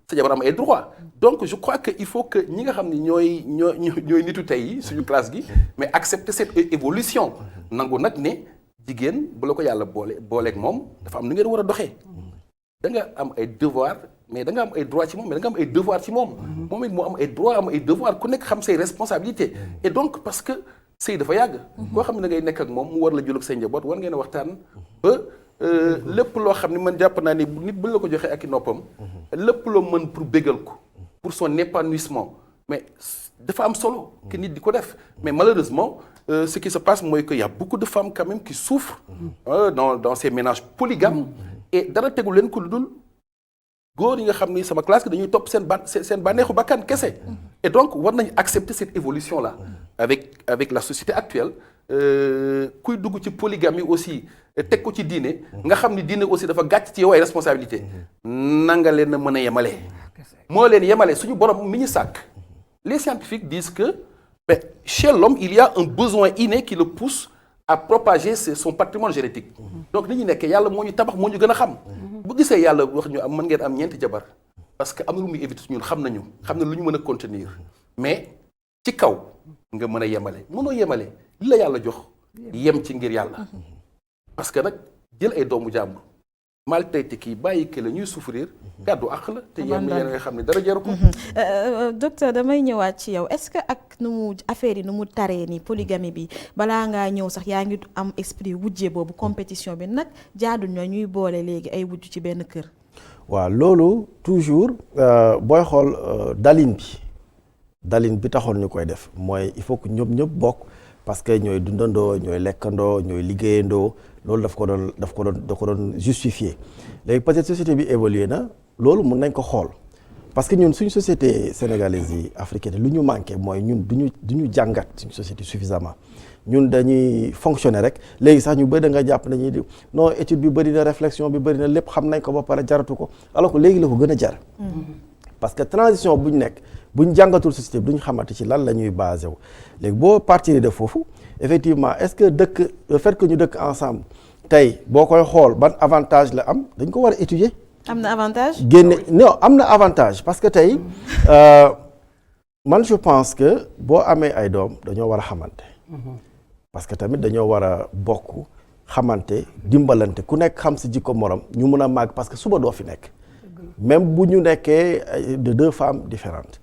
sa jabar am ay droits. donc je crois que il faut que ñi nga xam ne ñooy nitu tey yi suñu classe gi mais accepter cette évolution nangu nag ne jigéen bu la ko yàlla booleeg moom dafa am nu ngeen war a doxee. da nga am ay devoir mais da nga am ay droit ci moom mais da nga am ay devoir ci moom. moom it moo am ay droit am ay devoir ku nekk xam say responsabilités. et donc parce que sëy dafa yàgg. koo xam ne da ngay nekk ak moom mu war la jël ak say njaboot war ngeen a waxtaan ba lépp loo xam ne man jàpp naa ne nit buñ la ko joxee ak i noppam. lépp loo mën pour bégal ko pour son épanouissement mais dafa am solo. que nit di ko def mais malheureusement ce qui se passe mooy que y a beaucoup de femmes quand même qui souffrent. dans ces ménages polygames. et dara tegul leen ko lu dul góor yi nga xam ni sama classe dañuy topp seen bànneexu bakkan kese. et donc war nañu accepter cette évolution là. avec la société actuelle kuy dugg ci polygamie aussi teg ko ci diine. nga xam ni diine aussi dafa gàcc ci yow ay responsabilité nanga leen a mën a yemale. moo leen yemale suñu borom mi ñu sàkk. les scientifiques disent que mais chez l'homme il y a un besoin inné qui le pousse à propager son patrimoine génétique. donc ni ñu nekkee yàlla moo ñu tabax moo ñu gën a xam. bu gisee yàlla wax ñu am mën ngeen am ñeenti jabar parce que am na lu muy éviter ñun xam na lu ñu mën a contenir mais ci kaw nga mën a yemale mënoo yemale li la yàlla jox yem ci ngir yàlla. parce que nag jël ay doomu jàmbur maltraité kii bàyyi ki la ñuy souffrir gàddu àq la te yéen nga xam ne dara jaru ko. docteur damay ñëwaat ci yow est-ce que ak nu mu affaire yi nu mu taree ni polygamie bi balaa ngaa ñëw sax yaa ngi am esprit wujje boobu compétition bi nag jaadu ñoo ñuy boole léegi ay wujj ci benn kër. waaw loolu toujours booy xool dalin bi taxoon ñu koy def mooy il faut que ñëpp bokk parce que ñooy dundandoo ñooy lekkandoo ñooy liggéeyandoo loolu daf ko doon justifier léegi peut-être société bi évolué na loolu mun nañ ko xool parce que ñun suñu société sénégalaise yi africaine lu ñu manqué mooy ñun duñu jàngat suñu société suffisamment ñun dañuy fonctionner rek léegi sax ñu bëri da nga jàpp nañuy di non étude bi bëri na réflexion bi bëri na lépp xam nañ ko ba pare jaratu ko alors que léegi la ko gën a jar parce que transition bu ñu nekk bu ñu jàngatul société bi duñu xamante ci lan la ñuy basé wu léegi boo partir de foofu effectivement est-ce que le fait que ñu dëkk ensemble tey boo koy xool ban avantage la am dañ ko war a étudier. am na avantage. non am na avantage parce que tey man je pense que boo amee ay doom dañoo war a xamante. parce que tamit dañoo war a bokk xamante dimbalante ku nekk xam si jikko morom ñu mun a màgg parce que suba doo fi nekk. même bu ñu nekkee de deux femmes différentes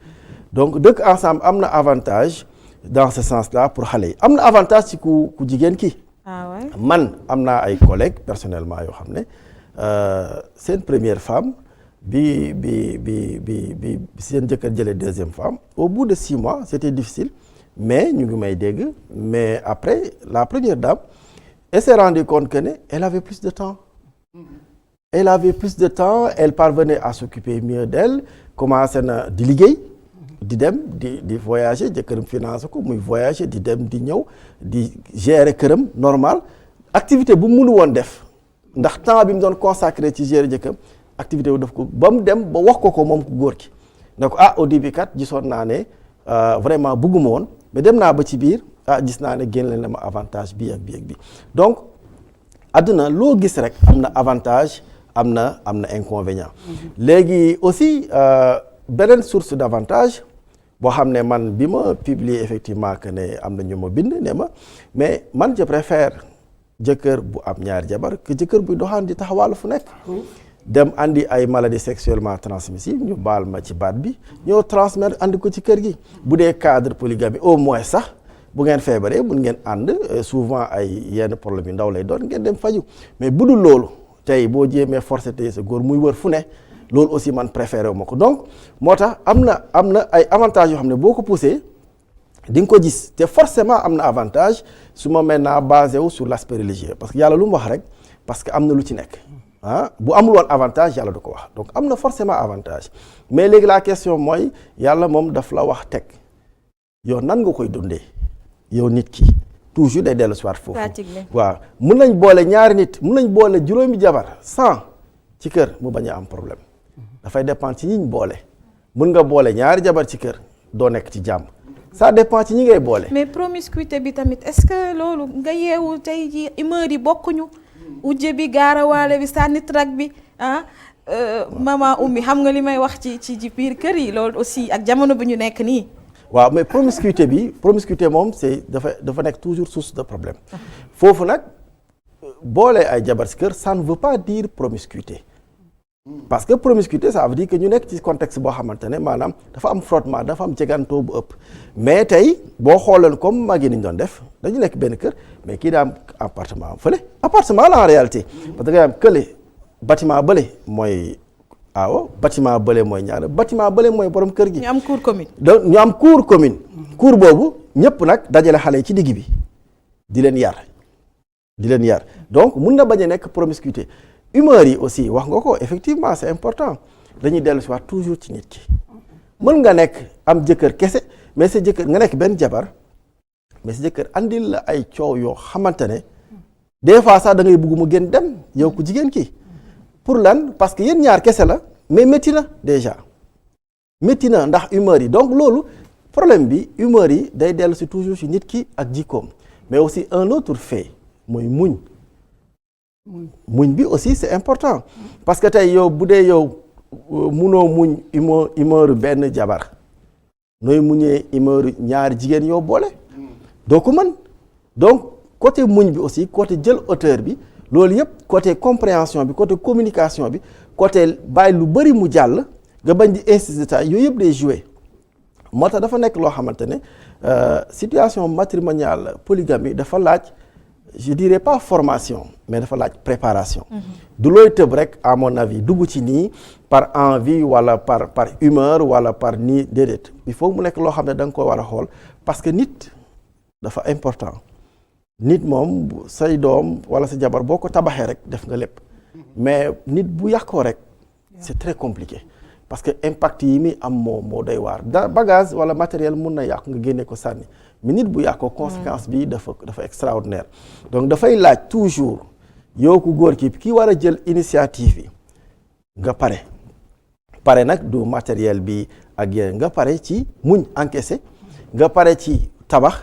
donc dëkk ensemble am na avantage dans ce sens-là pour xale yi am na avantage ci ku jigéen ki man am naa ay collègues personnellement yoo xam ne seen première femme bi seen jëkkër jëlee deuxième femme au bout de 6 mois c'était difficile mais ñu ngi may dégg mais après la première dame elle s'est rendue compte que ne elle avait plus de temps. Elle avait plus de temps, elle parvenait à s'occuper mieux d'elle, commencé na di liggéey di dem di voyager jëkkëram financé ko muy voyager di dem di ñëw di gérer këram normal activité bu mënu woon def ndax temps bi mu doon consacré ci gérer jëkkëram activité bu def ko ba mu dem ba wax ko moom ku góor ki ne ko au début kat gisoon naa ne vraiment bëgguma woon mais dem naa ba ci biir gis naa ne génne na ma avantage bii ak bii ak bii donc àdduna loo gis rek am na avantage am na inconvénient léegi aussi beneen source d'avantage boo xam ne man bi ma publier effectivement que ne am na ñu ma bind ne ma mais man je préfère jëkkër bu am ñaari jabar que jëkkër buy doxaan di taxawaalu fu nekk dem andi ay maladies sexuellement transmissibles ñu baal ma ci baat bi ñoo transmettre andi ko ci kër gi bu dee cadre polygamie au moins sax bu ngeen feebaree mun ngeen ànd souvent ay yenn problème yu ndaw lay doon ngeen dem faju mais bu dul loolu tey boo jéemee forcé tey sa góor muy wër fu ne loolu aussi man préféré wu ma ko donc moo tax am na ay avantages yoo xam ne boo ko poussé di nga ko gis te forcément am na avantage su ma maintenant basé wu sur l'aspect religieux parce que yàlla lu mu wax rek parce que am na lu ci nekk bu amul woon avantage yàlla du ko wax donc am na forcément avantage mais léegi la question mooy yàlla moom daf la wax teg yow nan nga koy dundee yow nit ki toujours day dellu soir foofu waaw mun nañ boole ñaari nit mun nañ boole juróomi jabar sans ci kër mu bañ a am problème dafay dépendre ci ñiñ boole mun nga boole ñaari jabar ci kër doo nekk ci jàmm ça dépend ci ñi ngay boole mais promiscuité bi tamit est-ce que loolu nga yeewu tey ji humeur yi bokkuñu ujje bi gaarawaale bi sànni trak bi maman Oumy xam nga li may wax ci biir kër yi loolu aussi ak jamono bi ñu nekk nii waaw mais promiscuité moom c'est dafa nekk toujours source de problème foofu nag boole ay jabar ci kër ça ne veut pas dire promiscuité parce que promiscuité ça veut dire que ñu nekk ci contexte boo xamante ne maanaam dafa am frottement dafa am jegantoo bu ëpp mais tey boo xooloon comme mag yi ni ñu doon def dañu nekk benn kër mais kii daa am appartement fële appartement la en réalité parce que nga am kële bâtiment bële mooy aawo bâtiment bële mooy ñaar bâtiment bële mooy borom kër gi. ñu am cour commune. donc ñu am cour commune. cour boobu ñëpp nag dajale xale yi ci digg bi di leen yar donc mun na bañ a nekk promiscuité humeur yi aussi wax nga ko effectivement c'est important dañuy dellu si waat toujours ci nit ki mën nga nekk am jëkkër kese mais sa jëkkër nga nekk benn jabar mais sa jëkkër andil la ay coow yoo xamante ne des fois sax da ngay bëgg mu gën dem yow ku jigéen ki pour lan parce que yéen ñaar kese la mais métti na déjà métti na ndax humeur yi donc loolu problème bi humeur yi day dellu si toujours si nit ki ak jikkoom mais aussi un autre fait mooy muñ bi aussi c'est important parce que tey yow bu dee yow munoo muñ humeur benn jabar nooy muñee humeur ñaari jigéen yow boole doo ko mën donc côté muñ bi aussi côté jël hauteur bi loolu yëpp côté compréhension bi côté communication bi côté bàyyi lu bari mu jàll nga bañ di insister yooyu yëpp day jouer moo tax dafa nekk loo xamante ne situation matrimoniale polygamie dafa laaj je dirais pas formation mais dafa laaj préparation du looy tëb rek à mon avis dugg ci nii par envie wala par humeur wala par nii déedéet il faut mu nekk loo xam ne da nga ko war a xool parce que nit dafa important nit moom say doom wala sa jabar boo ko tabaxee rek def nga lépp mais nit bu yàqoo rek c'est très compliqué parce que impact yi muy am moo doy waar bagage wala matériel mun na yàqu nga génne ko sànni mais nit bu yàqoo conséquence bi dafa extraordinaire donc dafay laaj toujours yow ku góor ki war a jël initiative bi nga pare nag du matériel bi ak yéen nga pare ci muñ encaissé nga pare ci tabax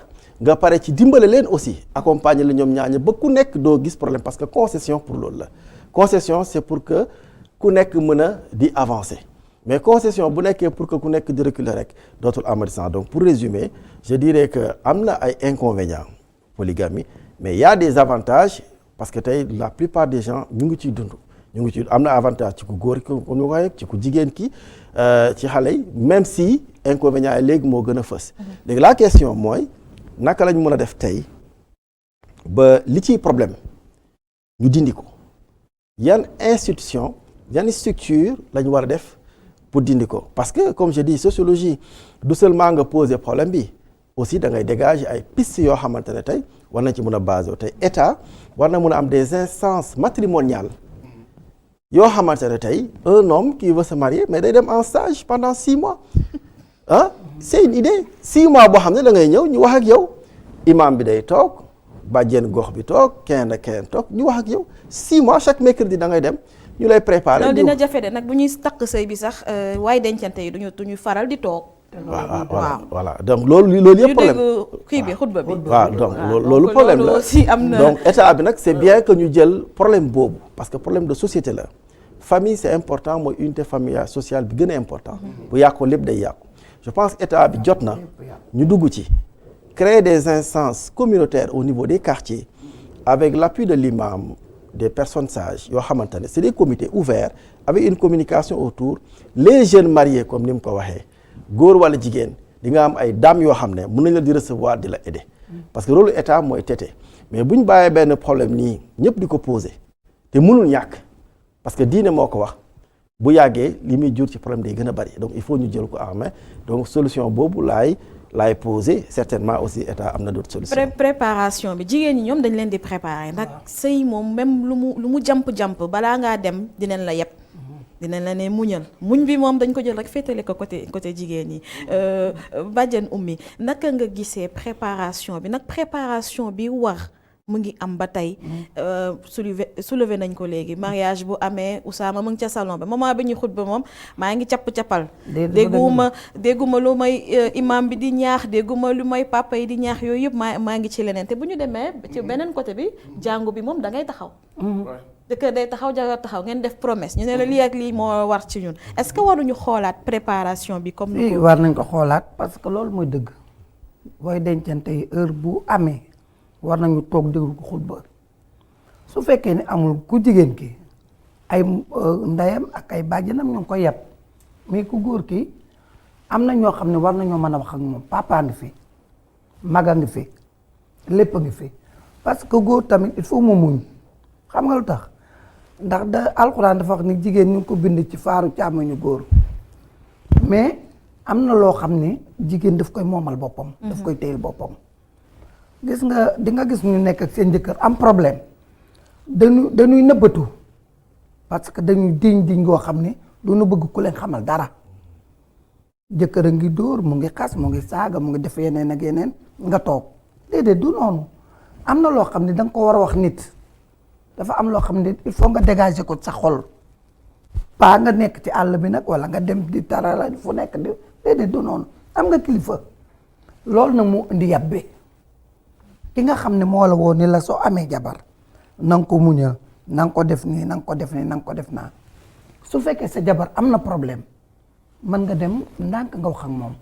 nga pare ci dimbale leen aussi accompagner la ñoom ñaaña ba ku nekk doo gis problème parce que concession pour loolu la concession c'est pour que ku nekk mën a di avancer mais concession bu nekkee pour que ku nekk di reculer rek dootul amati sens donc pour résumer je dirais que am na ay inconvénients polygamie mais il y a des avantages parce que tey la plupart des gens ñu ngi ciy dund am na avantage ci ku góor ki comme ni ko waxee ci ku jigéen ki ci xale yi même si inconvénients yi léegi moo gën a fës léegi la question mooy naka lañ mën a def tey ba li ciy problème ñu dindi ko yan institution yan structure la ñu war a def pour dindi ko parce que comme je dis sociologie du seulement nga poser problème bi aussi da ngay dégager ay pistes yoo xamante ne tey war nañ ci mën a basé tey état war na mën a am des instances matrimoniales yoo xamante ne tey un homme qui veut se marier mais day dem en stage pendant 6 mois ah c'est une idée 6 mois boo xam ne da ngay ñëw ñu wax ak yow imam bi day toog bàjjen gox bi toog kenn toog ñu wax ak yow 6 mois chaque mercredi da ngay dem ñu lay préparer. loolu dina jafe de nag bu ñuy takk sëy bi sax waaye dencante yi duñu faral di toog. voilà donc loolu yëpp problème ñu dégg kii bi xutba bi. waaw donc loolu problème la aussi am na. donc état bi nag c'est bien que ñu jël problème boobu parce que problème de société la famille c'est important mooy unité familiale sociale bi gën a important. bu yàqoo lépp day yàqu. je pense état bi jot na ñu dugg ci créer des instances communautaires au niveau des quartiers avec l'appui de l'imam des personnes sages yoo xamante ne c'est des comités ouverts avec une communication autour les jeunes mariés comme ni mu ko waxee góor wala jigéen di nga am ay dames yoo xam ne mën nañ la di recevoir di la aider parce que rôle état mooy tété mais bu ñu bàyyee benn problème nii ñëpp di ko poser te mënul ñàkk parce que diine moo ko wax bu yàggee li muy jur ci problème day gën a bari donc il faut ñu jël ko en main donc solution boobu laay poser certainement aussi état am na d'autres solutions. préparation bi jigéen ñi ñoom dañ leen di préparer ndax sëy moom même lu mu jàmp balaa ngaa dem dinañ la yeb. dinañ la ne muñ bi moom dañ ko jël rek féetale ko côté jigéen ñi bàjjen Oumy naka nga gisee préparation bi nag préparation bi war mu ngi am ba tey soulevé nañ ko léegi mariage bu amee Oussama mu ngi ca salon ba moment bi ñuy xutba moom maa ngi cappal dégguma lu may imam bi di ñaax dégguma lu may papa yi di ñaax yooyu yëpp maa ngi ci leneen te bu ñu demee ci beneen côté bi jàngu bi moom da ngay taxaw dëkk day taxaw jagar taxaw ngeen def promesse ñu ne la lii ak lii moo war ci ñun est-ce que waruñu xoolaat préparation bi comme ni war nañ ko xoolaat parce que loolu mooy dëgg booy dencante yi heure bu amee war nañu toog déglu ko xutba su fekkee ne amul ku jigéen ki ay ndeyam ak ay bàjjenam ñu ngi koy yeb mais ku góor ki am na ñoo xam ne war nañoo mën a wax ak moom papa ngi fi maga ngi fi lépp a ngi fi parce que góor tamit il faut mu muñ xam nga lu tax ndax alxuraan dafa wax ni jigéen ñu ngi ko bind ci faaru càmmoñu góor mais am na loo xam ne jigéen daf koy moomal boppam daf koy téyel boppam gis nga di nga gis ñu nekk ak seen jëkkër am problème dañuy nëbbatu parce que dañuy diñ goo xam ne duñu bëgg ku leen xamal dara jëkkër a ngi dóor mu ngi xas mu ngi saaga mu ngi def yeneen ak yeneen nga toog déedéet du noonu am na loo xam ne da nga ko war a wax nit dafa am loo xam ne il faut nga dégager ko sa xol pas nga nekk ci àll bi nag wala nga dem di tarala fu nekk di déedéet du noonu am nga kilifa loolu nag mu indi yab bi ki nga xam ne moo la woo ni la soo amee jabar na nga ko muñal na nga ko def nii na nga ko def nii na nga ko def naa su fekkee sa jabar am na problème mën nga dem ndànk nga wax ak moom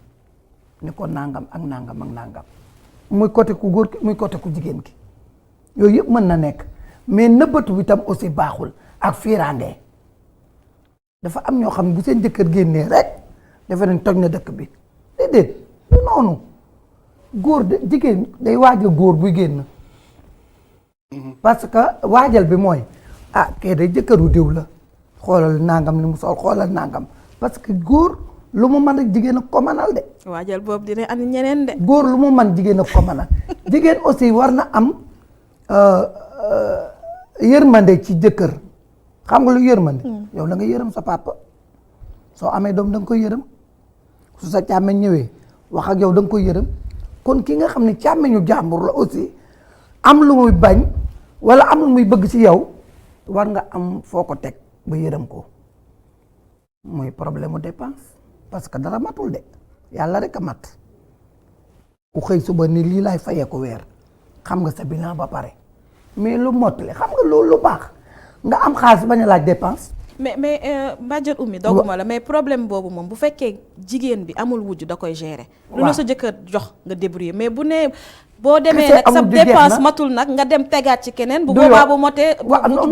ni ko nangam ak nangam ak nangam muy côté ku góor ki muy côté ku jigéen ki yooyu yëpp mën na nekk mais nëbbatu bi tam aussi baaxul ak fiiraange dafa am ñoo xam ne bu seen jëkkër génnee rek dafa nañ toj na dëkk bi déedéet du noonu góor de jigéen day waajal góor buy génn parce que waajal bi mooy kee day jëkkëru diw la xoolal nangam li mu sol xoolal nangam parce que góor lu mu mën a jigéen ak ko mënal de. waajal boobu dina andi ñeneen de. góor lu mu mën jigéen ak ko mënal jigéen aussi war na am yërmande ci jëkkër xam nga lu yërmande. yow da nga yërëm sa papa soo amee doom da nga koy yërëm su sa càmmeñ ñëwee wax ak yow da nga koy yërëm kon ki nga xam ne càmmeñu jàmbur la aussi am lu muy bañ wala am lu muy bëgg ci yow war nga am foo ko teg ba yërëm ko. mooy problème mu dépense parce que dara matul de yàlla rek a mat ku xëy suba ni lii laay fayee ko weer xam nga sa bilan ba pare mais lu mottali xam nga loolu lu baax nga am xaalis bañ a laaj dépense. mais Badiane Oumy dogguma la mais problème boobu moom bu fekkee jigéen bi amul wujj da koy gérer. lu la sa jëkkër jox nga débrouiller mais bu nee. boo demee nag sa dépense matul nag nga dem tegaat ci keneen bu boobaa bu motee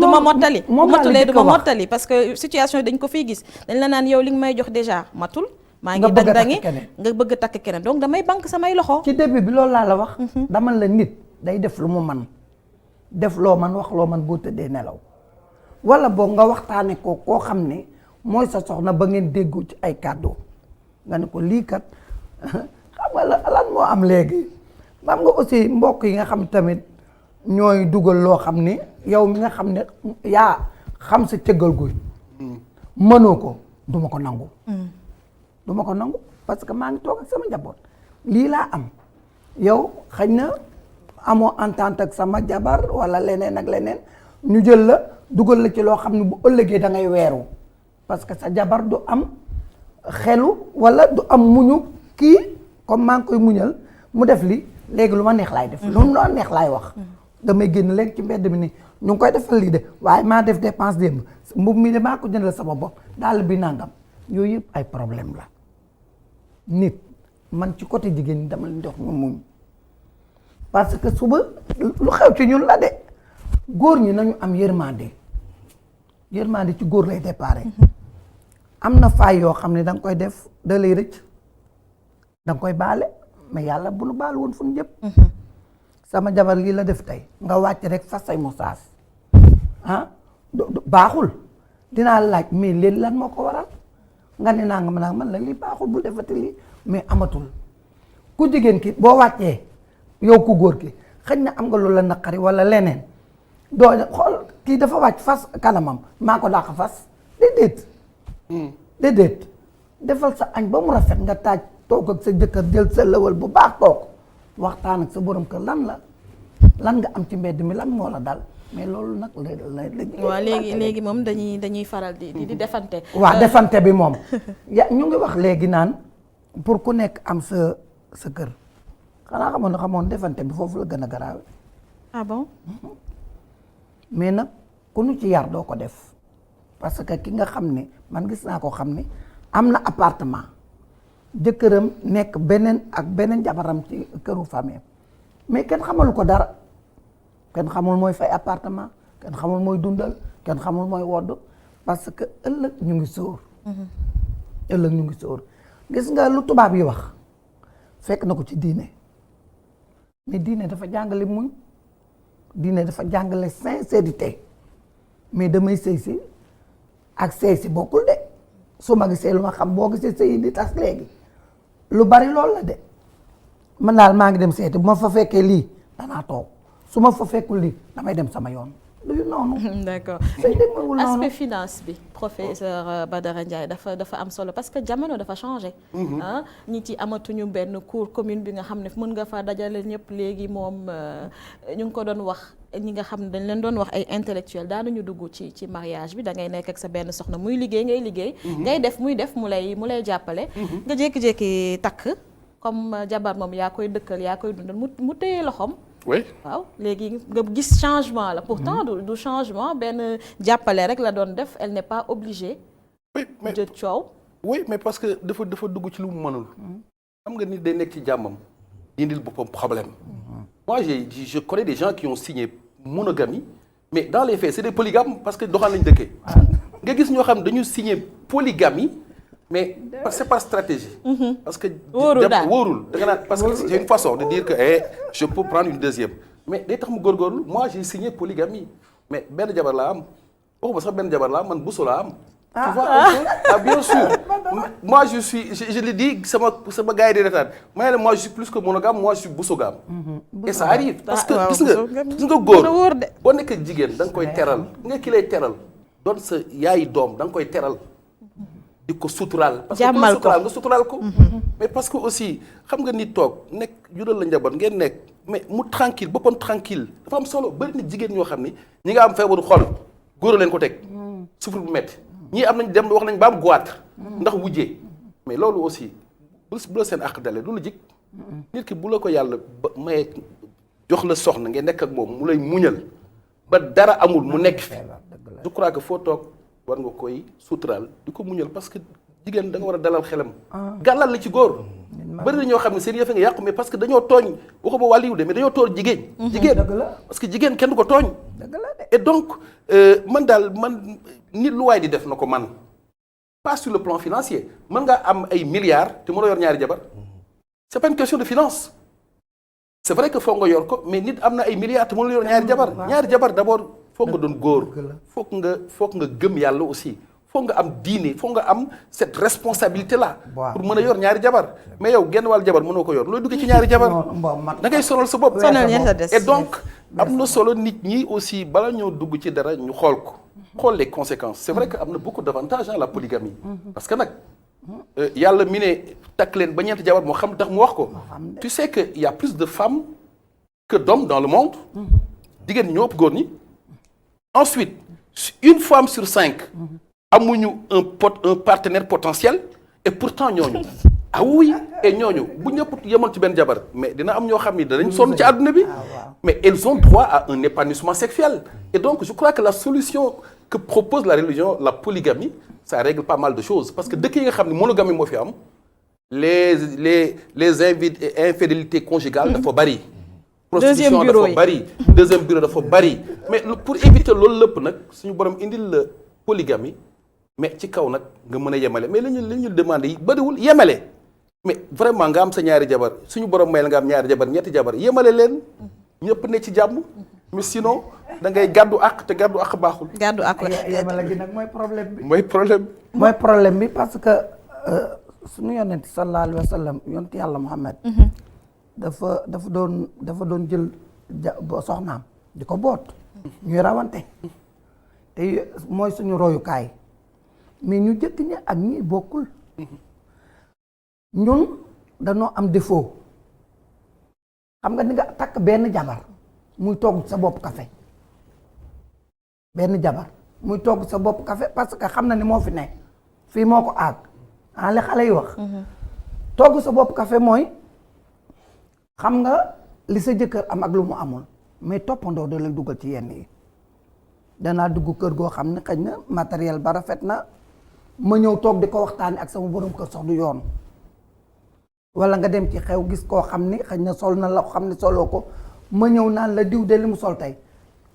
du ma mottali bu motulee du ma mottali parce que situation yi dañ ko fiy gis dañ la naan yow li nga may jox déjà matul maa ngi dang-dangi nga bëgg a takk keneen donc damay banque samay loxo ci début bi loolu laa la wax dama la nit day def lu mu man def loo man wax loo man boo tëddee nelaw wala boog nga waxtaane ko koo xam ne mooy sa soxna ba ngeen déggu ci ay kàddu nga ne ko lii kat xam nga lan moo am léegi xam nga aussi mbokk yi nga xam tamit ñooy dugal loo xam ne yow mi nga xam ne yaa xam sa cëggal guy mënoo ko du ma ko nangu. du ma ko nangu parce que maa ngi toog ak sama njaboot lii laa am yow xëy na amoo entente ak sama jabar wala leneen ak leneen ñu jël la dugal la ci loo xam ne bu ëllëgee da ngay weeru parce que sa jabar du am xelu wala du am muñu kii comme maa ngi koy muñal mu def li léegi lu ma neex laay def. lu ma neex laay wax. damay génn léegi ci mbedd mi ni ñu ngi koy defal lii de waaye maa def dépense démb mbub mi de maa ko jëndal sama bopp daal bi nangam yooyu yëpp ay problème la nit man ci côté jigéen ñi dama leen jox ñu muñ parce que suba lu xew ci ñun la de góor ñi nañu am yërmande ci góor lay déparé am na faay yoo xam ne da nga koy def da lay rëcc da nga koy baale mais yàlla bu nu baal woon fu ñu jëpp sama jabar lii la def tey nga wàcc rek fas say musaas baaxul dinaa laaj mais léegi lan moo ko waral nga ne naa nga man la lii baaxul bul defati lii mais amatul ku jigéen ki boo wàccee yow ku góor ki xëy na am nga lu la naqari wala leneen doo xool kii dafa wàcc fas kanamam maa ko dàq fas déedéet defal sa añ ba mu rafet nga taaj toog ak sa jëkkër jël sa lëwal bu baax toog waxtaan ak sa borom kër lan nga am ci mbedd mi lan moo la dal mais loolu nag waaw léegi moom dañuy faral di defante. waaw defante bi moom ñu ngi wax léegi naan pour ku nekk am sa kër xanaa xamoon defante bi foofu la gën a garaawe. ah bon. mais nag ku nu ci yar doo ko def parce que ki nga xam ne man gis naa ko xam ne am na appartement jëkkëram nekk beneen jabaram ci këru famille mais kenn xamalu ko dara kenn xamul mooy fay appartement kenn xamul mooy dundal kenn xamul mooy wodd parce que ëllëg ñu ngi sóor gis nga lu tubaab yi wax fekk na ko ci diine mais diine dafa jàngale muñ diine dafa jàngale sincérité mais damay sëy si ak sëy si bokkul de su ma gisee lu ma xam boo gisee sëy di tas léegi lu bari loolu la de man daal maa ngi dem seeti bu ma fa fekkee lii danaa toog su ma fa fekkul lii damay dem sama yoon du noonu. d'accord noonu aspect finance bi professeur Badara Ndiaye dafa am solo parce que jamono dafa changé. ñi ci amatuñu benn cours commune bi nga xam ne mën nga fa dajale ñëpp léegi moom ñu ngi ko doon wax ñi nga xam ne dañ leen doon wax ay intellectuel daanuñu dugg ci mariage bi da ngay nekk ak sa benn soxna muy liggéey ngay liggéey. ngay def muy def mu lay jàppale. nga jékki-jékki takk comme jabar moom yaa koy dëkkal yaa koy dundal mu téye loxoom. oui waaw léegi nga gis changement la pourtant du changement benn jàppale rek la doon def elle n'est pas obligée. oui mais de coow. oui mais parce que dafa dugg ci lu mu mënul. xam nga nit day nekk ci jàmmam. indil boppam problème. moi je connais des gens qui ont signé monogamie mais dans les faits c'est des polygames parce que doxaan lañu dëkkee. nga gis ñoo xam dañu signé polygamie mais c'est par stratégie. parce que wóorul da nga naan parce que c'est une façon de dire que je peux prendre une deuxième mais day tax mu góorgóorlu moi j'ai signé polygamie mais benn jabar laa am waxuma sax benn jabar laa am man buso laa am. tu vois bien sûr moi je le dis sama gars yi di retaan ma ne moi je suis plus que monogame moi je suis busogame. et ça arrive parce que gis nga góor boo nekk jigéen da nga koy teral nga ki lay teral doon sa yaayi doom da nga koy teral. di ko suturaal parce que ku la suturaal nga suturaal ko mais parce que aussi xam nga nit toog nekk jural la njaboot ngeen nekk mais mu tranquille boppam tranquille dafa am solo bari na jigéen ñoo xam ni ñi nga am feebaru xol góor leen ko teg souffre bu metti ñii am nañ dem wax nañ ba am goitre ndax wujjee mais loolu aussi bu la seen àq dalee du la jig nit ki bu la ko yàlla ba maye jox la soxna ngeen nekk ak moom mu lay muñal ba dara amul mu nekk fi je crois que foo toog war nga koy suturaal di ko muñal parce que jigéen da nga war a dalal xelam. gàllal la ci góor. bëri na ñoo xam ne seen yëf nga yàqu mais parce que dañoo tooñ waxu ba wàlliwu de mais dañoo tooñ jigéen. jigéen parce que jigéen kenn du ko tooñ. et donc man nit lu waay di def na ko man pas sur le plan financier mën nga am ay milliards te mënoo yor ñaari jabar c'est pas une question de finance. c'est vrai que foog nga yor ko mais nit am na ay milliards te mënoo yor ñaari jabar d'abord. foog nga doon góor foog nga gëm yàlla aussi foog nga am diine foog nga am cette responsabilité là. Waaw. pour mën a yor ñaari jabar mais yow genn wàll jabar mënoo ko yor looy duggee ci ñaari jabar. da ngay sonal sa bopp. sonal ña sa des. et donc am na solo nit ñi aussi bala ñoo dugg ci dara ñu xool ko xool les conséquences c'est vrai que am na beaucoup d'avantages la polygamie parce que nag yàlla mi ne takk leen ba ñeenti jabar moo xam tax mu wax ko tu sais que il y a plus de femmes que d'hommes dans le monde jigéen ñi ñoo ëpp góor ñi ensuite une femme sur 5 amuñu un partenaire potentiel et pourtant ñooñu ah oui et ñooñu bu ñëpp yemoon ci benn jabar mais dina am ñoo xam ni danañ sonn ci àdduna bi mais elles ont droit à un épanouissement sexuel et donc je crois que la solution que propose la religion la polygamie ça règle pas mal de choses parce que dëkk yi nga xam ne monogamie moo fi am les infidélités conjugales dafa bari prostitution dafa bari deuxième bureau dafa bari mais pour éviter loolu lépp nag suñu borom indil la polygamie mais ci kaw nag nga mën a yemale mais li ñu demandé yi bariwul yemale mais vraiment nga am sa ñaari jabar suñu borom may la nga am ñaari jabar ñetti jabar yemale leen ñëpp ne ci jàmm mais sinon da ngay gàddu àq te gàddu àq baaxul. gàddu àq la yemale gi nag mooy problème bi. mooy problème bi parce que suñu yonent sallallahu alayhi wa sallam yonent yàlla Muhammad dafa doon jël soxnaam di ko boot ñuy rawante te mooy suñu royukaay mais ñu jëkk ñi ak ñi bokkul ñun dañoo am défaut xam nga ni nga takk benn jabar muy togg sa bopp café benn jabar muy togg sa bopp café parce que xam na ni moo fi nekk fii moo ko àgg li xale yi wax togg sa bopp café mooy xam nga li sa jëkkër am ak lu mu amul mais toppandoo da la dugal ci yenn yi danaa dugg kër goo xam ne xëy na matériel ba rafet na ma ñëw toog di ko waxtaane ak sama borom kër sax du yoon wala nga dem ci xew gis koo xam ni xëy na sol na la xam ne soloo ko ma ñëw naan la diw de li mu sol tey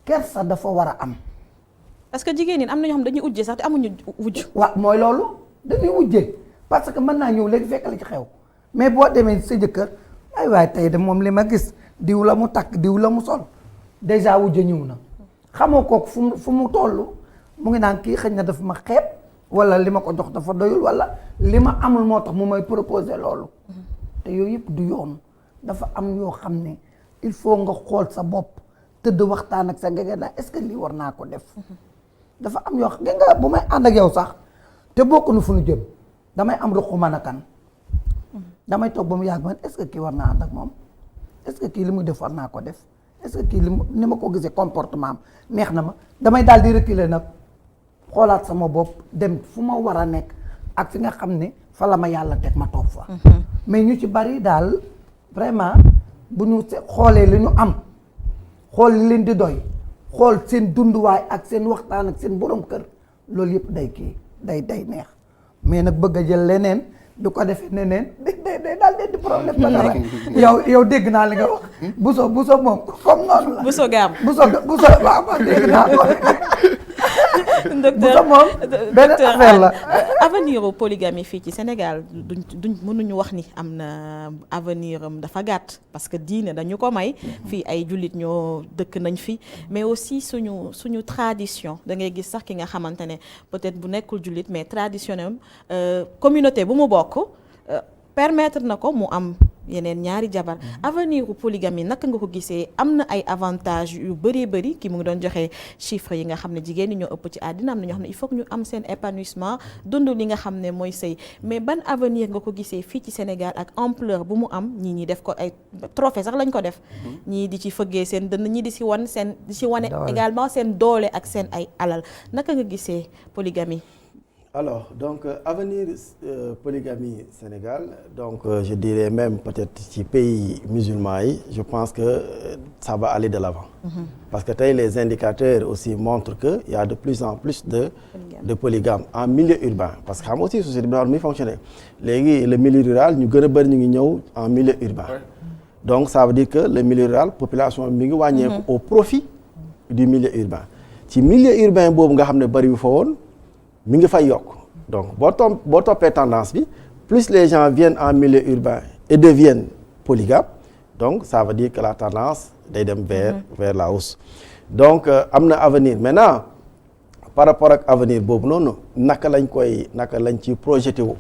kersa dafa war a am. parce que jigéen ñi am na ñoo xam dañuy ujjee sax te amuñu wujj. waaw mooy loolu dañuy wujjee parce que mën naa ñëw léegi fekk la ci xew mais boo demee sa jëkkër ay waay tey de moom li ma gis diw la mu takk diw la mu sol déjà wujje ñëw na xamoo kooku fu mu toll mu ngi naan kii xëy na daf ma xeeb wala li ma ko jox dafa doyul wala li ma amul moo tax mu may proposer loolu te yooyu yëpp du yoon dafa am yoo xam ne il faut nga xool sa bopp tëdd waxtaan ak sa ngege naa est-ce que lii war naa ko def dafa am yoo xam nga bu may ànd ak yow sax te bokkuñu fu ñu jëm damay am ruqu mën a kan damay toog ba mu yàgg man est-ce que kii war naa ànd ak moom est-ce que kii li muy def war naa ko def est-ce que kii ni ma ko gisee comportement am neex na ma damay daal di reculer nag xoolaat sama bopp dem fu ma war a nekk ak fi nga xam ne fa la ma yàlla teg ma toog fa mais ñu ci bari daal vraiment bu ñu xoolee li ñu am xool li leen di doy xool seen dunduwaay ak seen waxtaan ak seen borom kër loolu yëpp day kii day neex mais nag bëgg a jël leneen du ko defee neneen day daal di problème ba dara yow dégg naa li nga wax buso moom comme noonu la buso gaam buso waaw dégg naa ko docteur moom benn affaire la avenir u polygamie fii ci Sénégal duñ mënuñu wax ni am na avenir am dafa gàtt parce que diine dañu ko may fii ay jullit ñoo dëkk nañ fi mais aussi suñu tradition da ngay gis sax ki nga xamante ne peut-être bu nekkul jullit mais traditionnel communauté bu mu bokk permettre na ko mu am yeneen ñaari jabar avenir u polygamie naka nga ko gisee am na ay avantages yu bari ki mu ngi doon joxe chiffres yi nga xam ne jigéen ñi ñoo ëpp ci àddina am na ñoo xam ne il faut que ñu am seen épanouissement dund li nga xam ne mooy sëy mais ban avenir nga ko gisee fii ci Sénégal ak ampleur bu mu am ñii def ko ay trophée sax lañ ko def ñii di ci fëggee seen dënn ñii di ci wane également seen doole ak seen ay alal naka nga gisee polygamie. Alors, donc, avenir polygamie Sénégal, donc je dirais même peut-être ci pays musulmans yi, je pense que ça va aller de l'avant. Parce que les indicateurs aussi montrent qu'il y a de plus en plus de polygames en milieu urbain. Parce que xam aussi société bi muy fonctionner. Léegi le milieu rural ñu gën a bëri ñu ngi ñëw en milieu urbain. Donc ça veut dire que le milieu rural population mi ngi wàññeeku au profit du milieu urbain. Ci milieu urbain boobu nga xam ne bëri wu fa woon mi ngi fay yokk donc boo toppee tendance bi plus les gens viennent en milieu urbain et deviennent polygames donc ça veut dire que la tendance day dem vers la hausse donc am na avenir maintenant par rapport ak avenir boobu noonu naka lañ ci projeté wu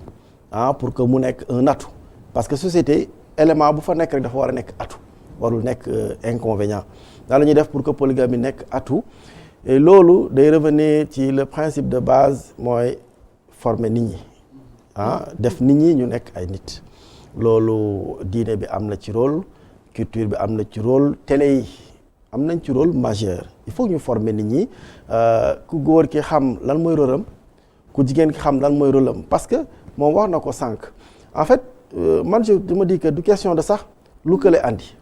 pour que mu nekk un atout parce que société élément bu fa nekk rek dafa war a nekk atout warul nekk inconvénient daal la ñuy def pour que polygamie nekk atout et loolu day revenir ci le principe de base mooy former nit ñi def nit ñi ñu nekk ay nit loolu diine bi am na ci rôle culture bi am na ci rôle télé yi am nañ ci rôle majeur il faut ñu former nit ñi ku góor ki xam lan mooy rôle am ku jigéen ki xam lan mooy rôle am parce que moom wax na ko sànq en fait man je me dis que du question de sax lu kële andi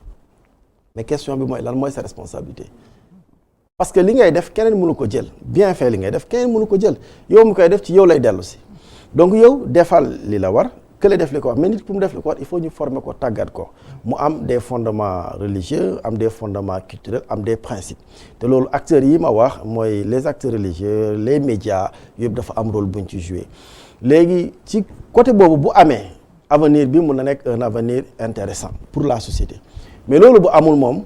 mais question bi mooy lan mooy sa responsabilité parce que li ngay def keneen mënu ko jël bien fait li ngay def keneen mënu ko jël yow mu koy def ci yow lay dellu si donc yow defal li la war kële def li ko war mais nit pour mu def li ko war il faut ñu former ko tàggat ko mu am des fondements religieux am des fondements culturels am des principes te loolu acteurs yi ma wax mooy les acteurs religieux les médias yëpp dafa am rôle buñ ci jouer léegi ci côté boobu bu amee avenir bi mun na nekk un avenir intéressant pour la société mais loolu bu amul moom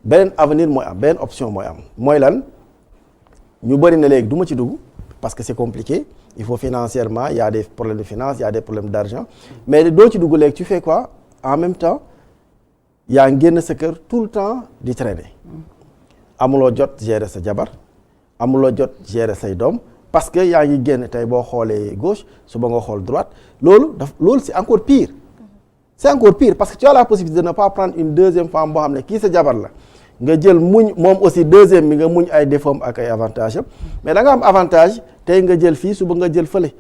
beneen avenir mooy am beneen option mooy am mooy lan ñu bëri na léegi du ma ci dugg parce que c'est compliqué il faut financièrement il y a des problèmes de finance il y a des problèmes d'argent mais doo ci dugg léegi tu fais quoi en même temps yaa ngi génn sa kër tout le temps di traîner amuloo jot gérer sa jabar amuloo jot gérer say doom parce que yaa ngi génn tey boo xoolee gauche suba nga xool droite loolu c'est encore pire c'est encore pire parce que tu as la possibilité de ne pas prendre une deuxième femme boo xam ne kii sa jabar la nga jël muñ moom aussi deuxième bi nga muñ ay défauts ak ay avantages mais da nga am avantage tey nga jël fii suba nga jël fële